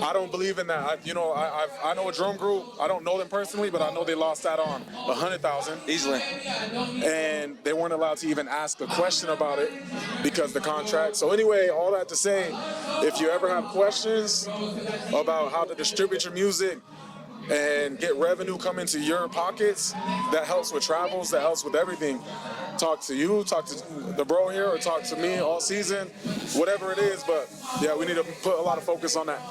I don't believe in that. I know a drum group. I don't know them personally, but I know they lost that on 100,000 easily. And they weren't allowed to even ask a question about it because the contract. So anyway, all that to say, if you ever have questions about how to distribute your music and get revenue come into your pockets, that helps with travels, that helps with everything. Talk to you, talk to the bro here, or talk to me All Season, whatever it is. But yeah, we need to put a lot of focus on that.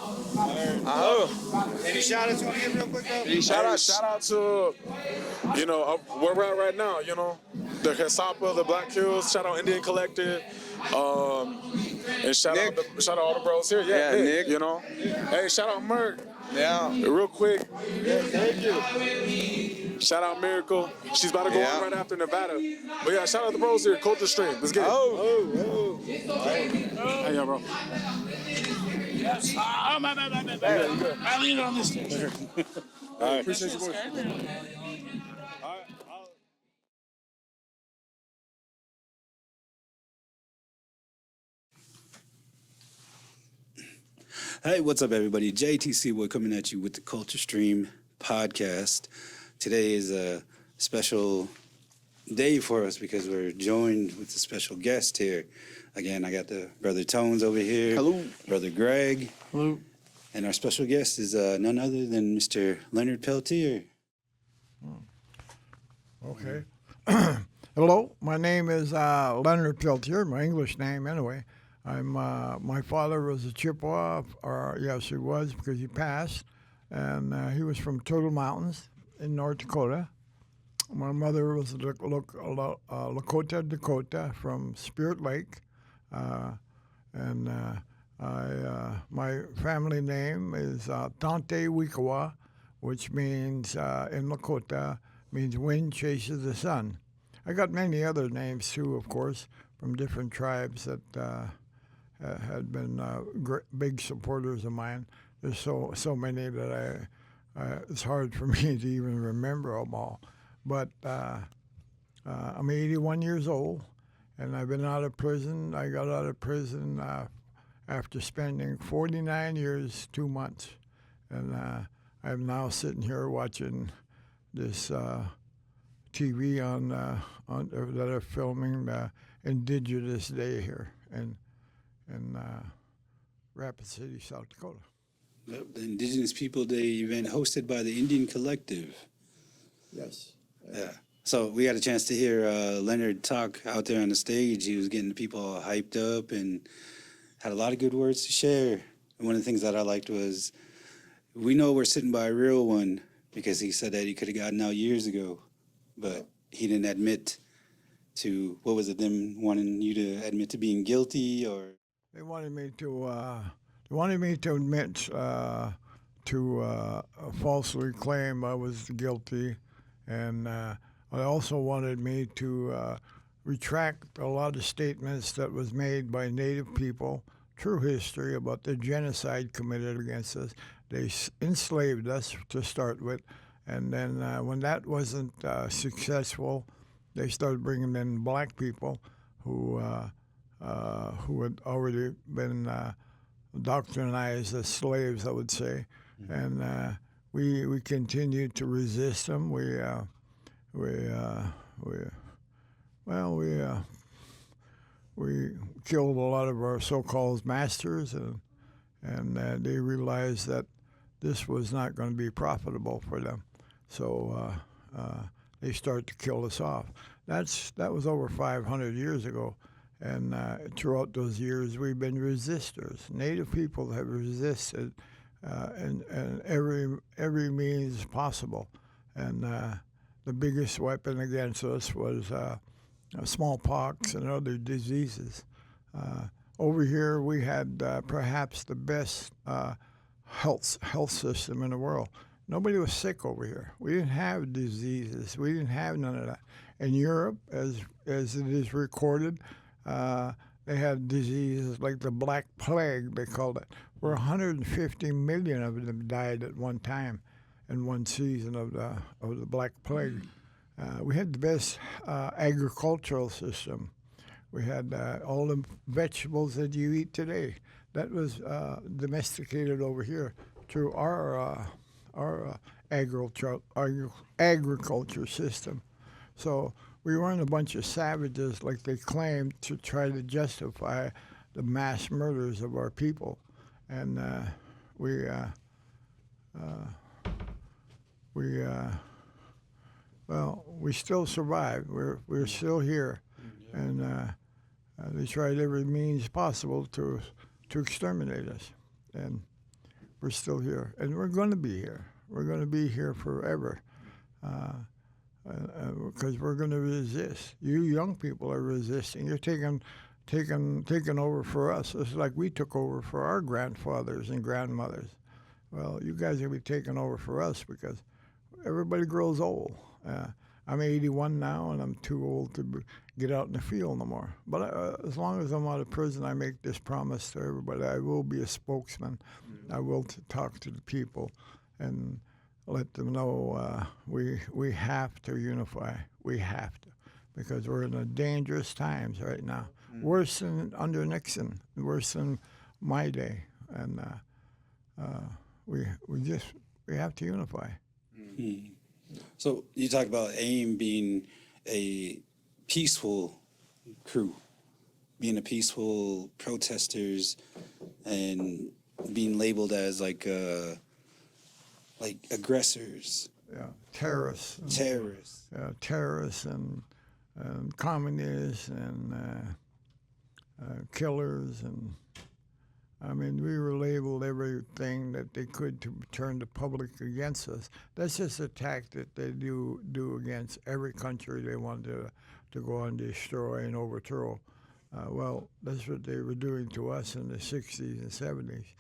Any shout outs you want to give real quick though? Shout out to, where we're at right now, the Sapa, the Black Hills, shout out NDN Collective, and shout out all the bros here. Yeah, Nick. Hey, shout out Merc. Yeah. Real quick. Yeah, thank you. Shout out Miracle. She's about to go on right after Nevada. But yeah, shout out the bros here, Culture Stream. Let's get it. Hey, yo, bro. Oh, my bad. I lean on this thing. All right, appreciate you, boys. Hey, what's up, everybody? JTC Boy coming at you with the Culture Stream podcast. Today is a special day for us because we're joined with a special guest here. Again, I got the brother Tonez over here. Hello. Brother Greg. Hello. And our special guest is none other than Mr. Leonard Peltier. Okay. Hello, my name is Leonard Peltier, my English name anyway. My father was a Chippewa, or yes, he was because he passed, and he was from Turtle Mountains in North Dakota. My mother was Lakota Dakota from Spirit Lake, and my family name is Tante Wikawa, which means in Lakota means wind chases the sun. I got many other names too, of course, from different tribes that had been big supporters of mine. There's so many that it's hard for me to even remember them all. But I'm 81 years old, and I've been out of prison. I got out of prison after spending 49 years, 2 months. And I'm now sitting here watching this TV on that are filming the Indigenous Day here in Rapid City, South Dakota. Yep, the Indigenous Peoples Day event hosted by the NDN Collective. Yes. Yeah. So we got a chance to hear Leonard talk out there on the stage. He was getting the people all hyped up and had a lot of good words to share. And one of the things that I liked was, we know we're sitting by a real one, because he said that he could have gotten out years ago, but he didn't admit to, what was it, them wanting you to admit to being guilty, or? They wanted me to admit to falsely claim I was guilty, and I also wanted me to retract a lot of statements that was made by Native people, true history about the genocide committed against us. They enslaved us to start with, and then when that wasn't successful, they started bringing in black people who had already been doctrinized as slaves, I would say, and we continued to resist them. We killed a lot of our so-called masters, and they realized that this was not going to be profitable for them. So they started to kill us off. That was over 500 years ago, and throughout those years we've been resistors. Native people have resisted in every means possible, and the biggest weapon against us was smallpox and other diseases. Over here, we had perhaps the best health system in the world. Nobody was sick over here. We didn't have diseases. We didn't have none of that. In Europe, as it is recorded, they had diseases like the Black Plague, they called it, where 150 million of them died at one time in one season of the Black Plague. We had the best agricultural system. We had all the vegetables that you eat today. That was domesticated over here through our agriculture system. So we weren't a bunch of savages like they claimed to try to justify the mass murders of our people. And we still survived. We're still here, and they tried every means possible to exterminate us, and we're still here, and we're going to be here. We're going to be here forever, because we're going to resist. You young people are resisting. You're taking over for us. It's like we took over for our grandfathers and grandmothers. Well, you guys are going to be taking over for us because everybody grows old. I'm 81 now, and I'm too old to get out in the field no more. But as long as I'm out of prison, I make this promise to everybody. I will be a spokesman. I will talk to the people and let them know we have to unify. We have to, because we're in a dangerous times right now. Worse than under Nixon, worse than my day. And we have to unify. Mm. So you talk about AIM being a peaceful crew, being a peaceful protesters, and being labeled as like aggressors. Yeah, terrorists. Terrorists. Terrorists and communists and killers, and I mean, we were labeled everything that they could to turn the public against us. That's just a tactic they do against every country they want to go and destroy and overthrow. Well, that's what they were doing to us in the 60s and 70s.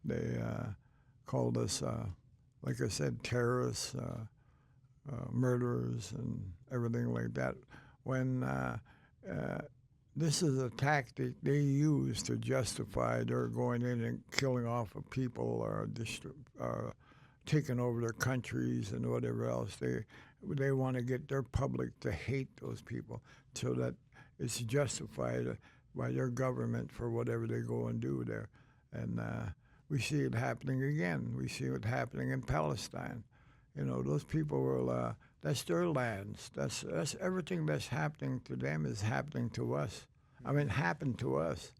They called us, like I said, terrorists, murderers, and everything like that. When this is a tactic they use to justify their going in and killing off of people or taking over their countries and whatever else. They want to get their public to hate those people so that it's justified by their government for whatever they go and do there. And we see it happening again. We see it happening in Palestine. You know, those people will, that's their lands. That's everything that's happening to them is happening to us. I mean, happened to us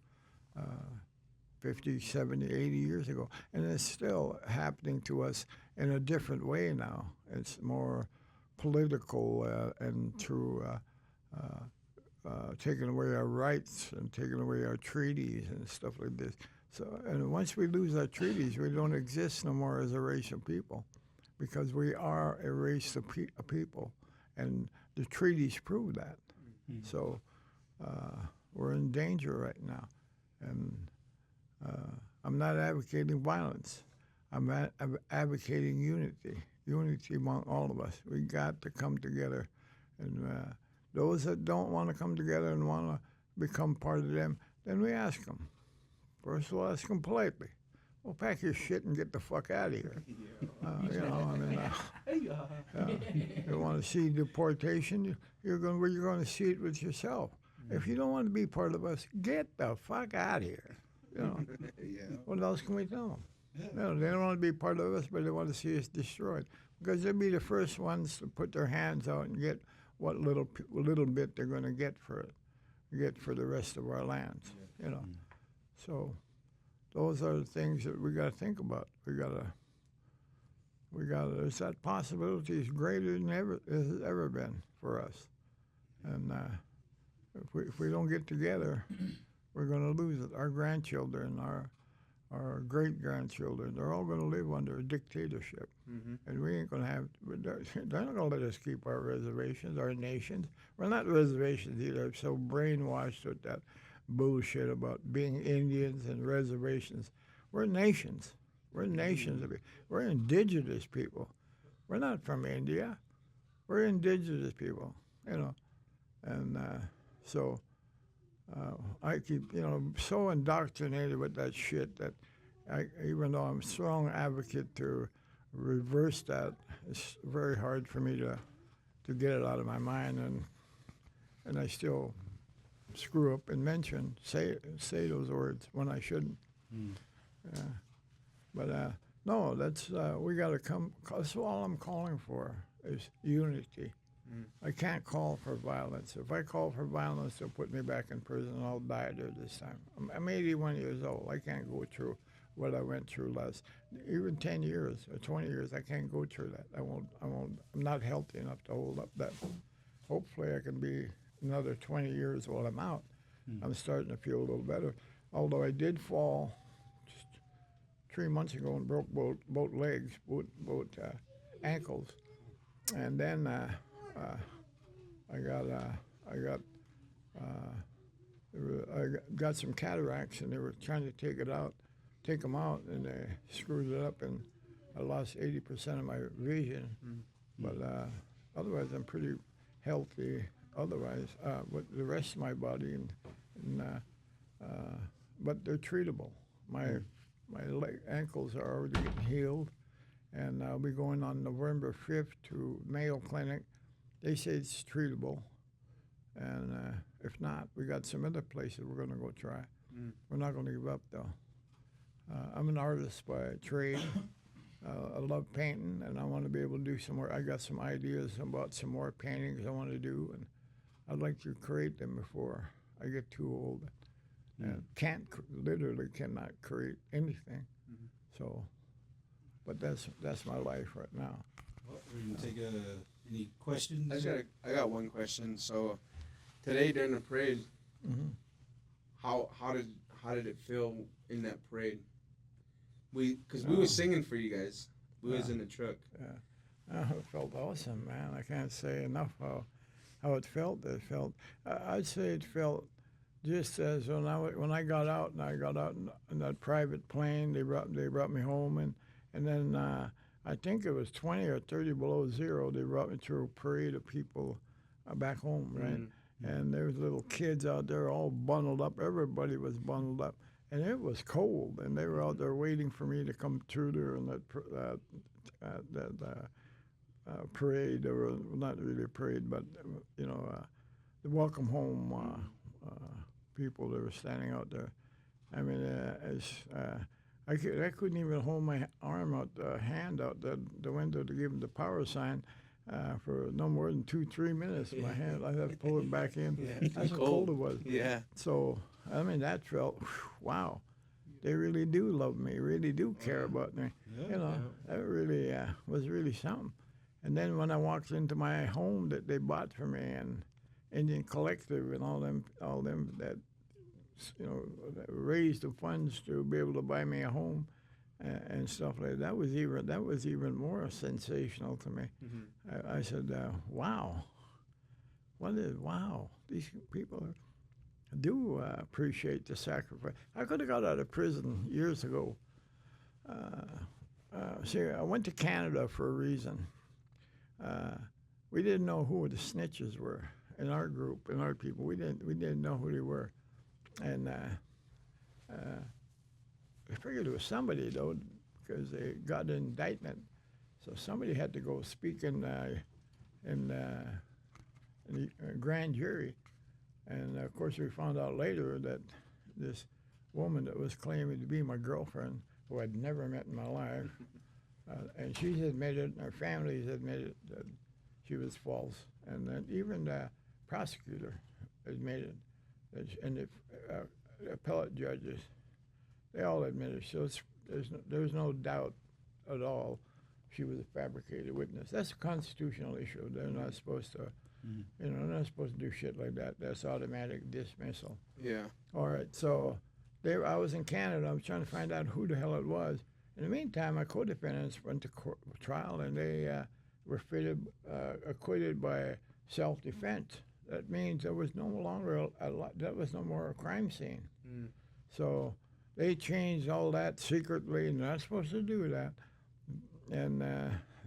50, 70, 80 years ago. And it's still happening to us in a different way now. It's more political and through taking away our rights and taking away our treaties and stuff like this. So, and once we lose our treaties, we don't exist no more as a race of people, because we are a race of people, and the treaties prove that. Mm-hmm. So we're in danger right now, and I'm not advocating violence. I'm advocating unity among all of us. We got to come together and Those that don't want to come together and want to become part of them, then we ask them. First we'll ask them politely. Well, pack your shit and get the fuck out of here. You want to see deportation? You're going to see it with yourself. If you don't want to be part of us, get the fuck out of here. What else can we tell them? They don't want to be part of us, but they want to see us destroyed because they'll be the first ones to put their hands out and get what little bit they're going to get for it, for the rest of our lands. So. Those are the things that we got to think about. We got to. There's that possibility is greater than it has ever been for us, and if we don't get together, we're going to lose it. Our grandchildren, our great grandchildren, they're all going to live under a dictatorship, and we ain't going to have. They're not going to let us keep our reservations, our nations. We're not reservations either. I'm so brainwashed with that bullshit about being Indians and reservations. We're nations. We're nations. We're indigenous people. We're not from India. We're indigenous people, And so I keep, so indoctrinated with that shit that even though I'm a strong advocate to reverse that, it's very hard for me to get it out of my mind, and I still screw up and say those words when I shouldn't. But no, that's we got to come. That's all I'm calling for is unity. I can't call for violence. If I call for violence, they'll put me back in prison and I'll die there this time. I'm 81 years old. I can't go through what I went through even 10 years or 20 years. I can't go through that. I won't. I'm not healthy enough to hold up that. Hopefully I can be another 20 years while I'm out. I'm starting to feel a little better. Although I did fall just 3 months ago and broke both legs, both ankles, and then I got some cataracts, and they were trying to take them out, and they screwed it up, and I lost 80% of my vision. But otherwise, I'm pretty healthy. Otherwise, with the rest of my body, but they're treatable. My ankles are already getting healed, and I'll be going on November 5th to Mayo Clinic. They say it's treatable, and if not, we got some other places we're going to go try. We're not going to give up, though. I'm an artist by trade. I love painting, and I want to be able to do some more. I got some ideas about some more paintings I want to do, and I'd like to create them before I get too old. Literally cannot create anything. So, but that's my life right now. Well, we're gonna take any questions? I got one question. So, today during the parade, how did it feel in that parade? Because we were singing for you guys. We was in the truck. It felt awesome, man. I can't say enough how it felt. I'd say it felt just as when I got out, and I got out in that private plane. They brought me home, and then I think it was 20 or 30 below zero. They brought me through a parade of people back home, right? And there was little kids out there all bundled up. Everybody was bundled up. And it was cold, and they were out there waiting for me to come through there in that parade, or not really a parade, but the welcome home people that were standing out there. I mean, I couldn't even hold my hand out the window to give them the power sign for no more than 2-3 minutes. My hand, I had to pull it back in. That's how cold it was. Yeah. So, I mean, that felt, wow. They really do love me, really do care about me. That really was really something. And then when I walked into my home that they bought for me, and NDN Collective and all them that that raised the funds to be able to buy me a home and stuff like that, was even more sensational to me. I said, wow. Wow, these people do appreciate the sacrifice. I could have got out of prison years ago. See, I went to Canada for a reason. We didn't know who the snitches were, in our group, in our people. We didn't know who they were, and I figured it was somebody though, because they got an indictment. So somebody had to go speak in the grand jury, and of course we found out later that this woman that was claiming to be my girlfriend, who I'd never met in my life, and she's admitted, and our families admitted that she was false, and then even the prosecutor admitted that, and the appellate judges, they all admitted. So there's no doubt at all she was a fabricated witness. That's a constitutional issue. They're not supposed to, they're not supposed to do shit like that. That's automatic dismissal. Yeah. All right, so I was in Canada. I was trying to find out who the hell it was. In the meantime, my co-defendants went to trial, and they were acquitted by self-defense. That means there was no longer that was no more a crime scene. So they changed all that secretly, and they're not supposed to do that. And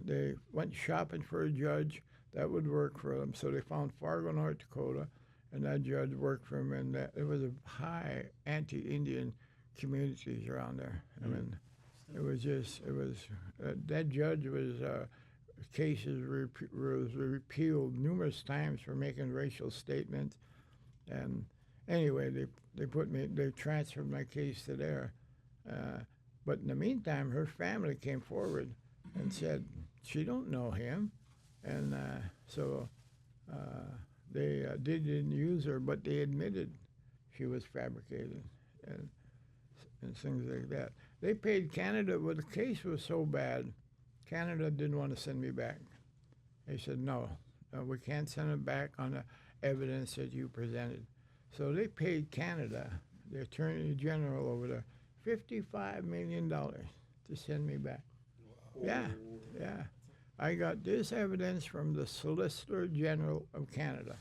they went shopping for a judge that would work for them. So they found Fargo, North Dakota, and that judge worked for them. And there was a high anti-Indian communities around there. I mean, that judge was cases was repealed numerous times for making racial statements. And anyway, they transferred my case to there. But in the meantime, her family came forward and said she don't know him, and so they didn't use her, but they admitted she was fabricated and things like that. They paid Canada, but the case was so bad, Canada didn't want to send me back. They said, no, we can't send it back on the evidence that you presented. So they paid Canada, the Attorney General over there, $55 million to send me back. Wow. Yeah. I got this evidence from the Solicitor General of Canada.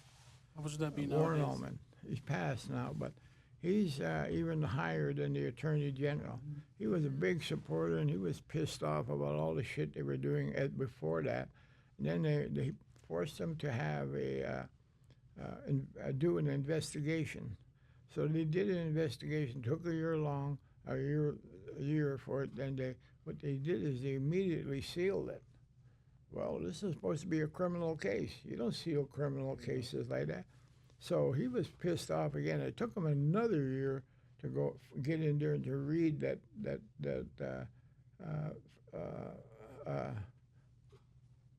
How much would that be now? Warren Ullman. He's passed now, but he's even higher than the Attorney General. He was a big supporter, and he was pissed off about all the shit they were doing before that. And then they forced him to have do an investigation. So they did an investigation, took a year long, a year for it. Then what they did is they immediately sealed it. Well, this is supposed to be a criminal case. You don't seal criminal cases like that. So he was pissed off again. It took him another year to go get in there and to read that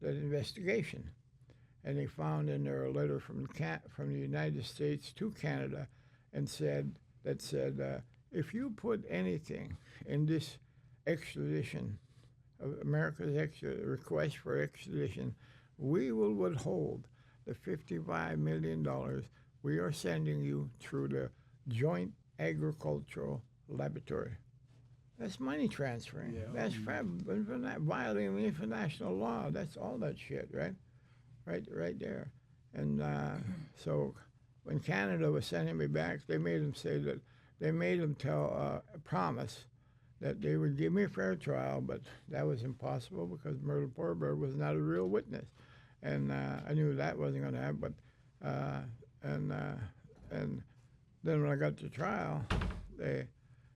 investigation. And they found in there a letter from the United States to Canada, and said if you put anything in this extradition, of America's request for extradition, we will withhold the $55 million we are sending you through the Joint Agricultural Laboratory. That's money transferring. Yeah. That's violating international law. That's all that shit, right? Right there. And so when Canada was sending me back, they made them promise that they would give me a fair trial, but that was impossible because Myrtle Porber was not a real witness. And I knew that wasn't going to happen, but and then when I got to trial, they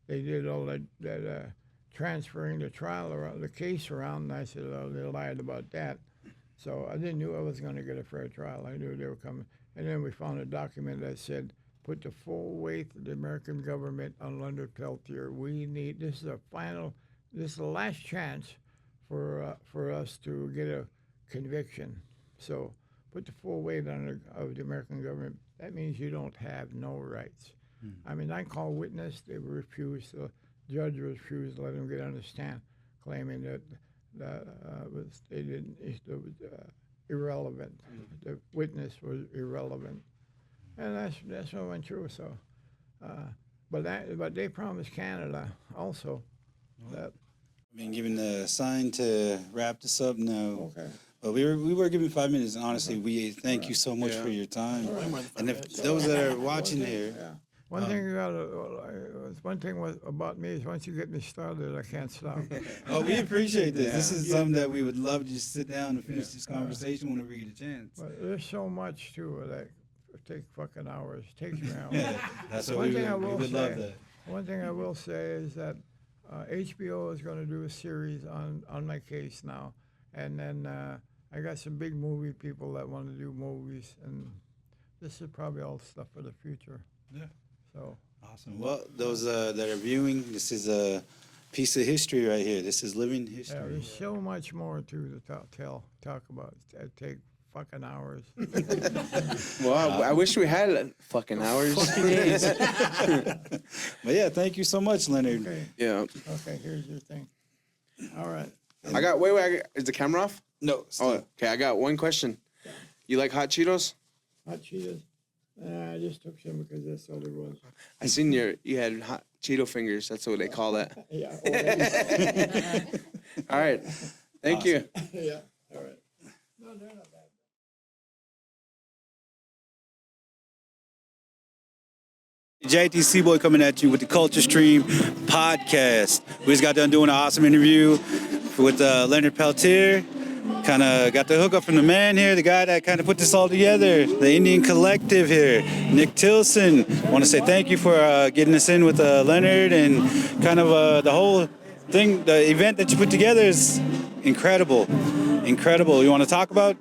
did all that transferring the trial around, the case around, and I said, oh, they lied about that. So I didn't know I was going to get a fair trial. I knew they were coming. And then we found a document that said, put the full weight of the American government on Leonard Peltier. This is the last chance for us to get a conviction. So put the full weight of the American government. That means you don't have no rights. I mean, I called witness. They refused. The judge refused to let them get on the stand, claiming that it was irrelevant. The witness was irrelevant. And that's what went through. So, but they promised Canada also that. I mean, given the sign to wrap this up now. Okay. But we were given 5 minutes, and honestly, we thank you so much for your time. And if those that are watching here. One thing about me is once you get me started, I can't stop. Oh, we appreciate this. This is something that we would love to just sit down and finish this conversation whenever we get a chance. But there's so much too, like take fucking hours. It takes me hours. That's what One we thing I would, we will would love say. that. One thing I will say is that HBO is going to do a series on my case now, and then I got some big movie people that want to do movies, and this is probably all stuff for the future. Yeah. So awesome. Well, those that are viewing, this is a piece of history right here. This is living history. yeah, there's so much more to talk about. It take fucking hours. Well, I wish we had fucking hours. But yeah, thank you so much, Leonard. Okay. Yeah. Okay, here's your thing. All right. I got, is the camera off? No. Oh, okay, I got one question. You like hot Cheetos? Hot Cheetos. I just took some because that's all there was. I seen you had hot Cheeto fingers. That's what they call that. Yeah. All right. Thank you. Yeah. All right. No, they're not bad. JTC Boy coming at you with the Culture Stream podcast. We just got done doing an awesome interview with Leonard Peltier. Kind of got the hookup from the man here, the guy that kind of put this all together, the Indian Collective here, Nick Tilson. I want to say thank you for getting us in with Leonard, and kind of the whole thing, the event that you put together is incredible. Incredible. You want to talk about?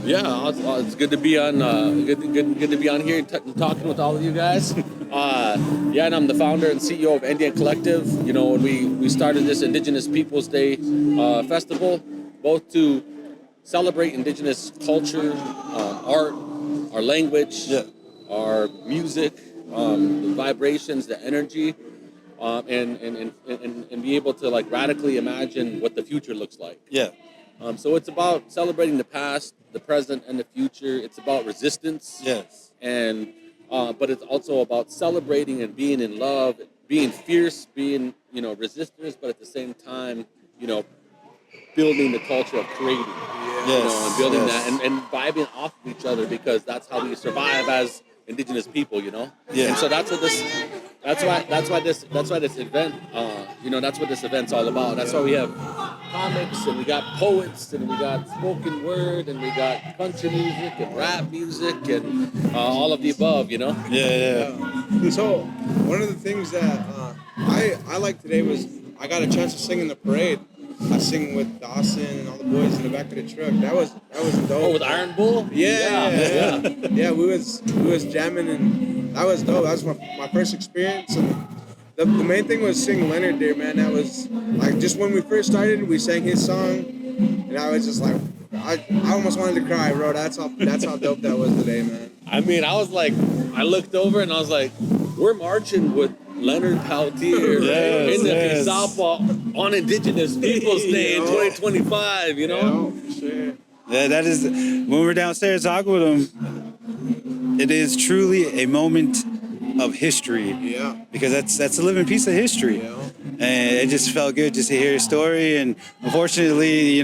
Yeah, it's good to be on. Good to be on here talking with all of you guys. Yeah, and I'm the founder and CEO of NDN Collective. You know, when we started this Indigenous Peoples Day Festival, both to celebrate Indigenous culture, art, our language, our music, the vibrations, the energy, and be able to like radically imagine what the future looks like. Yeah. So it's about celebrating the past, the present, and the future. It's about resistance. Yes. And but it's also about celebrating and being in love, being fierce, being resistors, but at the same time, building the culture of creating. Yes. And building that and vibing off of each other, because that's how we survive as Indigenous people. Yeah. And so that's why this event. That's what this event's all about. That's why we have comics, and we got poets, and we got spoken word, and we got country music and rap music, and all of the above. Yeah. So one of the things that I liked today was I got a chance to sing in the parade. I sing with Dawson and all the boys in the back of the truck. That was dope. Oh, with Iron Bull? Yeah. Yeah, we was jamming, and that was dope. That was my first experience, and the main thing was seeing Leonard there, man. That was like, just when we first started, we sang his song, and I was just like, I almost wanted to cry, bro. That's how dope that was today, man. I mean, I was like, I looked over and I was like, we're marching with Leonard Peltier in the Sapa on Indigenous Peoples Day in 2025, Yeah, sure. Yeah, that is, when we're downstairs talking with him, it is truly a moment of history. Yeah. Because that's a living piece of history. Yeah. And it just felt good just to hear his story. And unfortunately,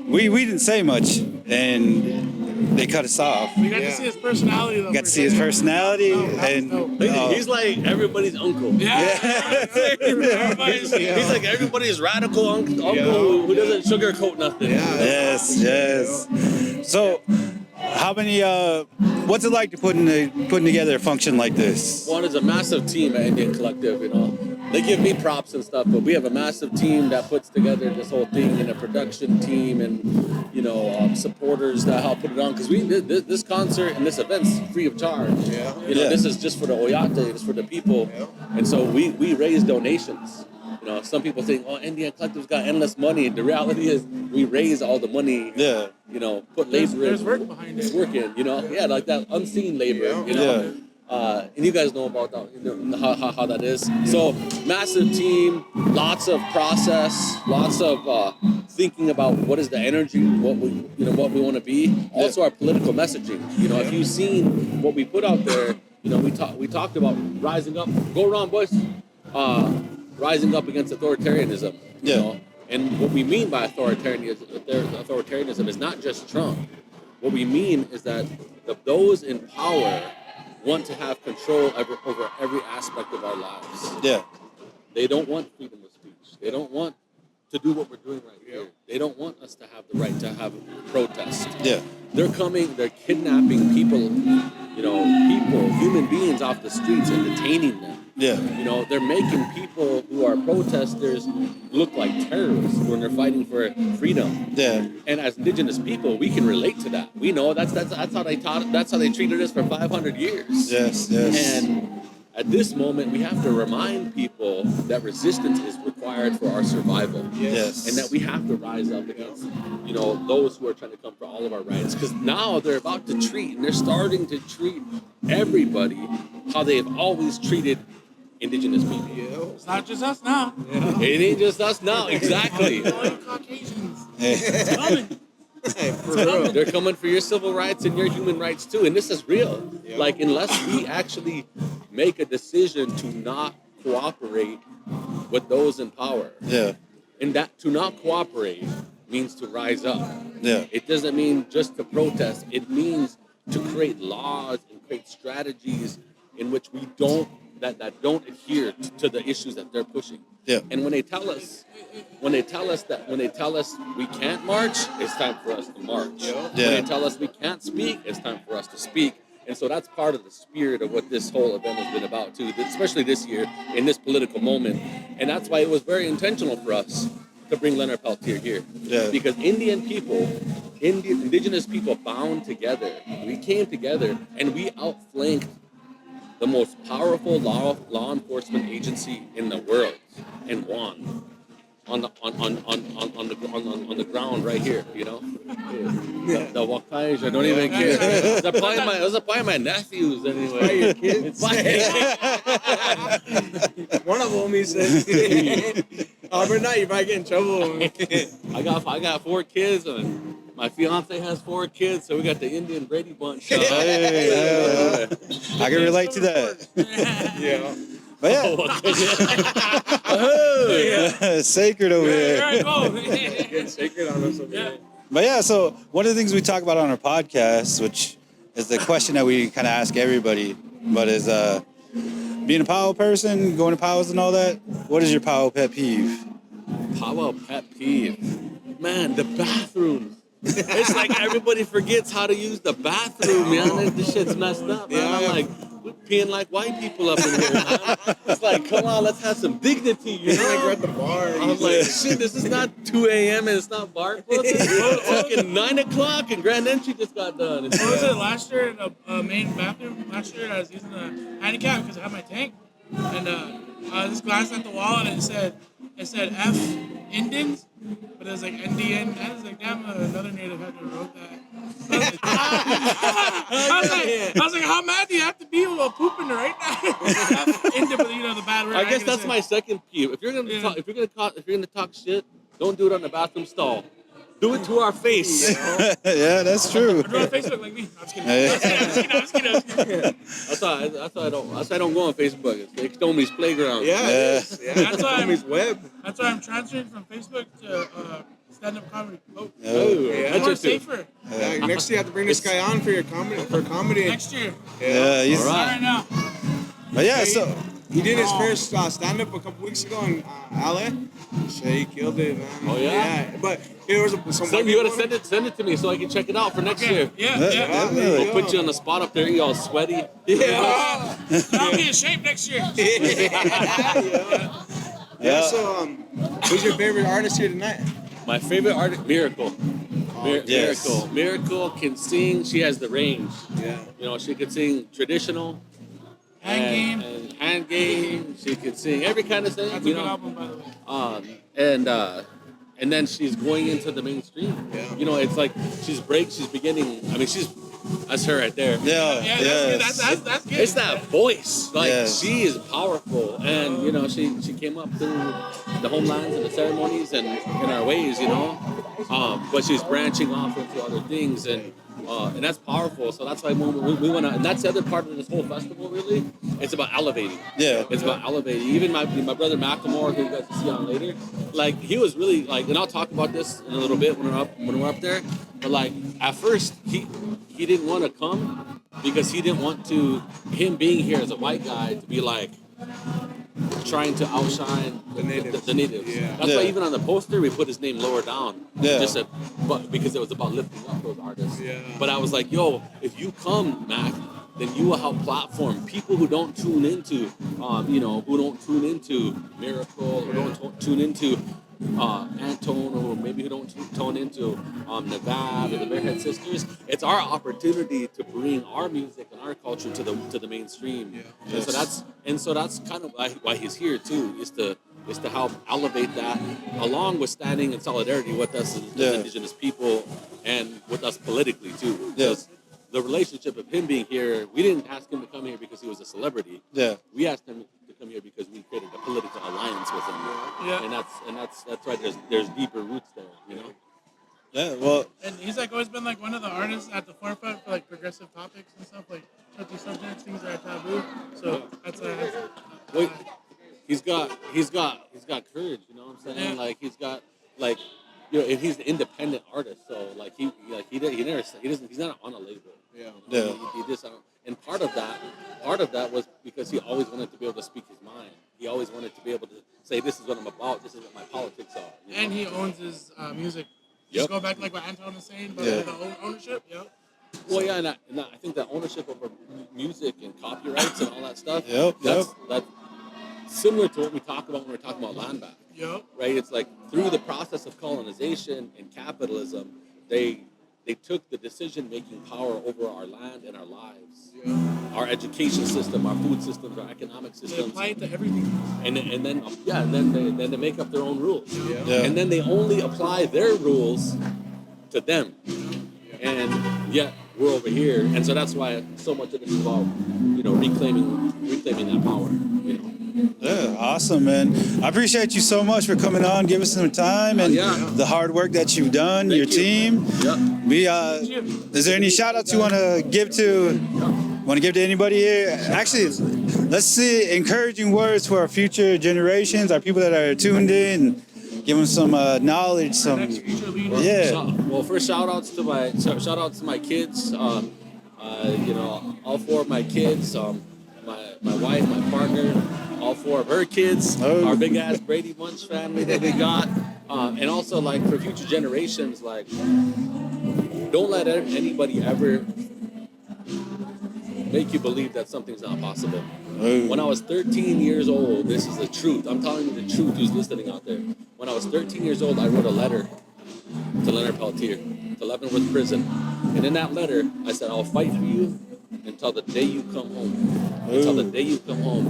we didn't say much, and they cut us off. We got to see his personality, though. Got to see his personality, and he's like everybody's uncle. He's like everybody's radical uncle who doesn't sugarcoat nothing. Yes. So, how many? What's it like to putting together a function like this? One is a massive team at NDN Collective. They give me props and stuff, but we have a massive team that puts together this whole thing, and a production team, and supporters that help put it on. Because this concert and this event's free of charge. This is just for the Oyate, it's for the people, and so we raise donations. Some people think, NDN Collective's got endless money. The reality is, we raise all the money. Yeah. Put labor in. There's work behind it. Work in. Like that unseen labor. And you guys know about that, how that is. So massive team, lots of process, lots of thinking about what is the energy, what we want to be. Also our political messaging. If you've seen what we put out there, we talked about rising up. Go around, boys. Rising up against authoritarianism. And what we mean by authoritarianism is not just Trump. What we mean is that those in power want to have control over every aspect of our lives. Yeah. They don't want freedom of speech. They don't want to do what we're doing right here. They don't want us to have the right to have a protest. Yeah. They're kidnapping people, human beings off the streets and detaining them. Yeah. They're making people who are protesters look like terrorists when they're fighting for freedom. Yeah. And as Indigenous people, we can relate to that. We know that's how they taught. That's how they treated us for 500 years. Yes. Yes. And at this moment, we have to remind people that resistance is required for our survival. Yes. And that we have to rise up against, those who are trying to come for all of our rights. Because now they're about to treat, and they're starting to treat everybody how they've always treated Indigenous people. It's not just us now. It ain't just us now. Exactly. Caucasians. It's coming. They're coming for your civil rights and your human rights too, and this is real. Like, unless we actually make a decision to not cooperate with those in power, and that to not cooperate means to rise up. It doesn't mean just to protest. It means to create laws and create strategies in which we don't adhere to the issues that they're pushing. And when they tell us we can't march, it's time for us to march. When they tell us we can't speak, it's time for us to speak. And so that's part of the spirit of what this whole event has been about too, especially this year in this political moment. And that's why it was very intentional for us to bring Leonard Peltier here. Because Indigenous people bound together. We came together and we outflanked the most powerful law enforcement agency in the world and won on the ground right here, The Wakais, I don't even care. Those are probably my nephews anyway. Your kids? One of them, he said. But now you might get in trouble. I got 4 kids and my fiance has 4 kids, so we got the Indian Brady Bunch. I can relate to that. But it's sacred over here. Getting sacred on us over here. But so one of the things we talk about on our podcast, which is the question that we kind of ask everybody, but is being a powwow person, going to powwows and all that, what is your powwow pet peeve? Powwow pet peeve? Man, the bathrooms. It's like everybody forgets how to use the bathroom, man. This shit's messed up, man. I'm like, we're peeing like white people up in here, man. It's like, come on, let's have some dignity, Like we're at the bar. I'm like, shit, this is not 2 a.m. and it's not bar closing. It's fucking 9 o'clock and grand entry just got done. What was it last year in the main bathroom? Last year I was using the handicap because I had my tank. And this glass at the wall and it said F Indians, but it was like NDN. I was like, damn, another native had to wrote that. I was like, how mad do you have to be while pooping right now? F Indian, but the bad word. I guess that's my second peeve. If you're gonna talk shit, don't do it on the bathroom stall. Do it to our face. Yeah, that's true. Or do it on Facebook like me. I'm just kidding. That's why I don't go on Facebook. It's like Stomey's playground. That's why Stomey's web. That's why I'm transferring from Facebook to stand-up comedy. More safer. Next year you have to bring this guy on for comedy. Next year. He's all right now. But so he did his first stand-up a couple weeks ago in LA. So he killed it, man. Oh yeah. But it was some. You gotta send it to me so I can check it out for next year. Yeah. We'll put you on the spot up there. You all sweaty. I'll be in shape next year. So, who's your favorite artist here tonight? My favorite artist, Miracle. Miracle can sing. She has the range. She could sing traditional. And hand game. She could sing every kind of thing. That's a good album, by the way. And then she's going into the mainstream. It's like she's beginning. I mean, that's her right there. That's good. It's that voice. Like she is powerful, and she came up through the homelands and the ceremonies and in our ways, but she's branching off into other things and that's powerful. So that's why we want to, and that's the other part of this whole festival. Really, it's about elevating. It's about elevating. Even my brother Macklemore, who you guys will see on later, like he was really like, and I'll talk about this in a little bit when we're up there. But like at first, he didn't want to come because he didn't want him being here as a white guy to be like, trying to outshine the natives. Yeah. That's why even on the poster we put his name lower down. Yeah. Just but because it was about lifting up those artists. Yeah. But I was like, yo, if you come, Mac, then you will help platform people who don't tune into, who don't tune into Miracle or don't tune into Antoine, or maybe who don't tune into Nevad or the Barehead Sisters. It's our opportunity to bring our music and our culture to the mainstream. Yeah. And so that's kind of why he's here too, is to help elevate that, along with standing in solidarity with us as Indigenous people and with us politically too. Yes. The relationship of him being here, we didn't ask him to come here because he was a celebrity. Yeah. We asked him to come here because we created a political alliance with him. Yeah. And that's right. There's deeper roots there, you know. Yeah. Well. And he's like always been like one of the artists at the forefront for like progressive topics and stuff, like touchy subjects, things that are taboo. So that's wait. He's got courage. You know what I'm saying? Yeah. Like he's got like. You know, and he's an independent artist, so he's not on a label. Yeah. He just and part of that was because he always wanted to be able to speak his mind. He always wanted to be able to say, "This is what I'm about. This is what my politics are." You know? And he owns his music. Just go back like what Antoine was saying, but the ownership. Yep. Well, yeah, and I think that ownership over music and copyrights and all that stuff. That's similar to what we talk about when we're talking about land back. Yep. Right? It's like through the process of colonization and capitalism, they took the decision-making power over our land and our lives. Yeah. Our education system, our food systems, our economic systems. They apply it to everything. And then they make up their own rules. Yeah. And then they only apply their rules to them. And yet we're over here. And so that's why so much of this is about, reclaiming that power, Yeah, awesome, man. I appreciate you so much for coming on, giving us some time, and the hard work that you've done, your team. Yeah. Is there any shout-outs you want to give to anybody here? Actually, let's see encouraging words for our future generations, our people that are tuned in. Give them some knowledge, Well, first shout-outs to my kids. All four of my kids. My wife, my partner, all four of her kids, our big ass Brady Bunch family that we got, and also like for future generations, like don't let anybody ever make you believe that something's not possible. When I was 13 years old, this is the truth. I'm telling you the truth. Who's listening out there? When I was 13 years old, I wrote a letter to Leonard Peltier, to Leavenworth Prison, and in that letter, I said, "I'll fight for you until the day you come home." Until the day you come home.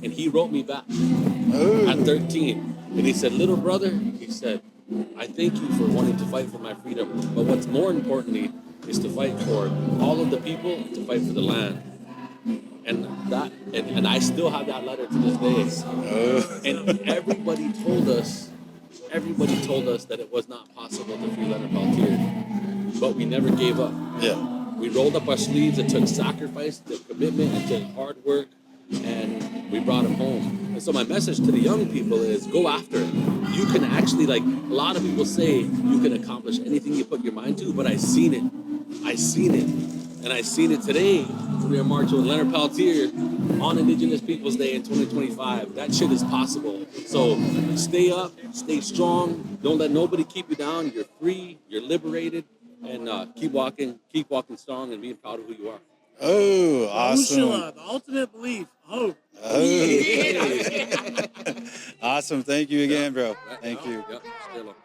And he wrote me back at 13. And he said, "Little brother," he said, "I thank you for wanting to fight for my freedom. But what's more importantly is to fight for all of the people and to fight for the land." And I still have that letter to this day. And everybody told us that it was not possible to free Leonard Peltier. But we never gave up. Yeah. We rolled up our sleeves. It took sacrifice, it took commitment, it took hard work, and we brought him home. And so my message to the young people is go after it. You can actually, like a lot of people say, you can accomplish anything you put your mind to, but I seen it. And I seen it today. We are marching with Leonard Peltier on Indigenous Peoples Day in 2025. That shit is possible. So stay up, stay strong. Don't let nobody keep you down. You're free, you're liberated. And keep walking strong and being proud of who you are. Oh, awesome. Ushua, the ultimate belief. Awesome. Thank you again, bro. Thank you. Yep. Still up.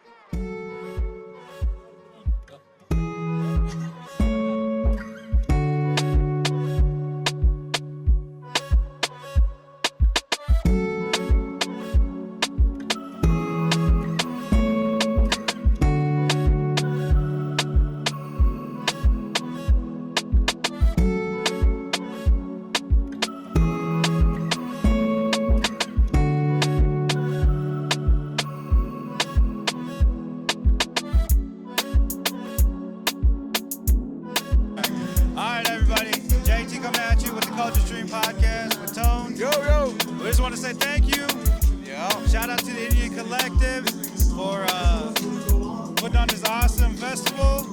say thank you. Yeah. Shout out to the Indian Collective for putting on this awesome festival.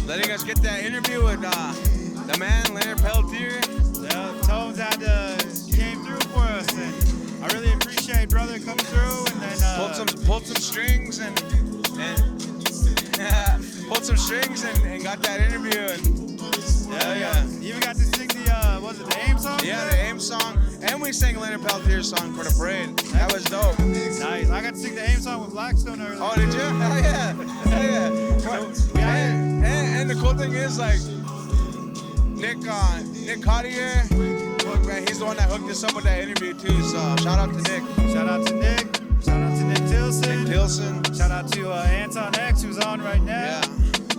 Letting us get that interview with the man, Leonard Peltier. Yeah, Tonez came through for us. And strings and pulled some strings and got that interview. And yeah. You even got to sing the was it the AIM song? Yeah, the AIM song, and we sang Leonard Peltier's song for the parade. That was dope. Nice. I got to sing the AIM song with Blackstone earlier. Oh, did you? Hell yeah. And the cool thing is, like, Nick Cartier, man, he's the one that hooked us up with that interview too. So shout out to Nick. Shout out to Nick. Shout out to Nick Tilson. Nick Tilson. Shout out to Antoine X, who's on right now. Yeah.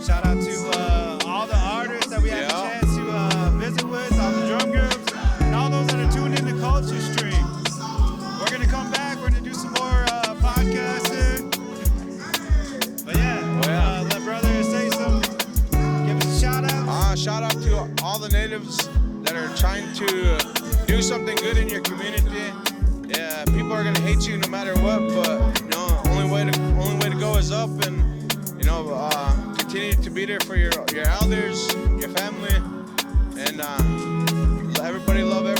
Shout out to all the artists that we had a chance to visit with, all the drum groups, and all those that are tuned in to Culture Stream. We're gonna come back. We're gonna do some more podcasting. But yeah, let brother say something. Give us a shout out. Shout out to all the natives that are trying to do something good in your community. Yeah, people are gonna hate you no matter what, but you know, only way to go is up, and you know, continue to be there for your elders, your family, and everybody love everybody.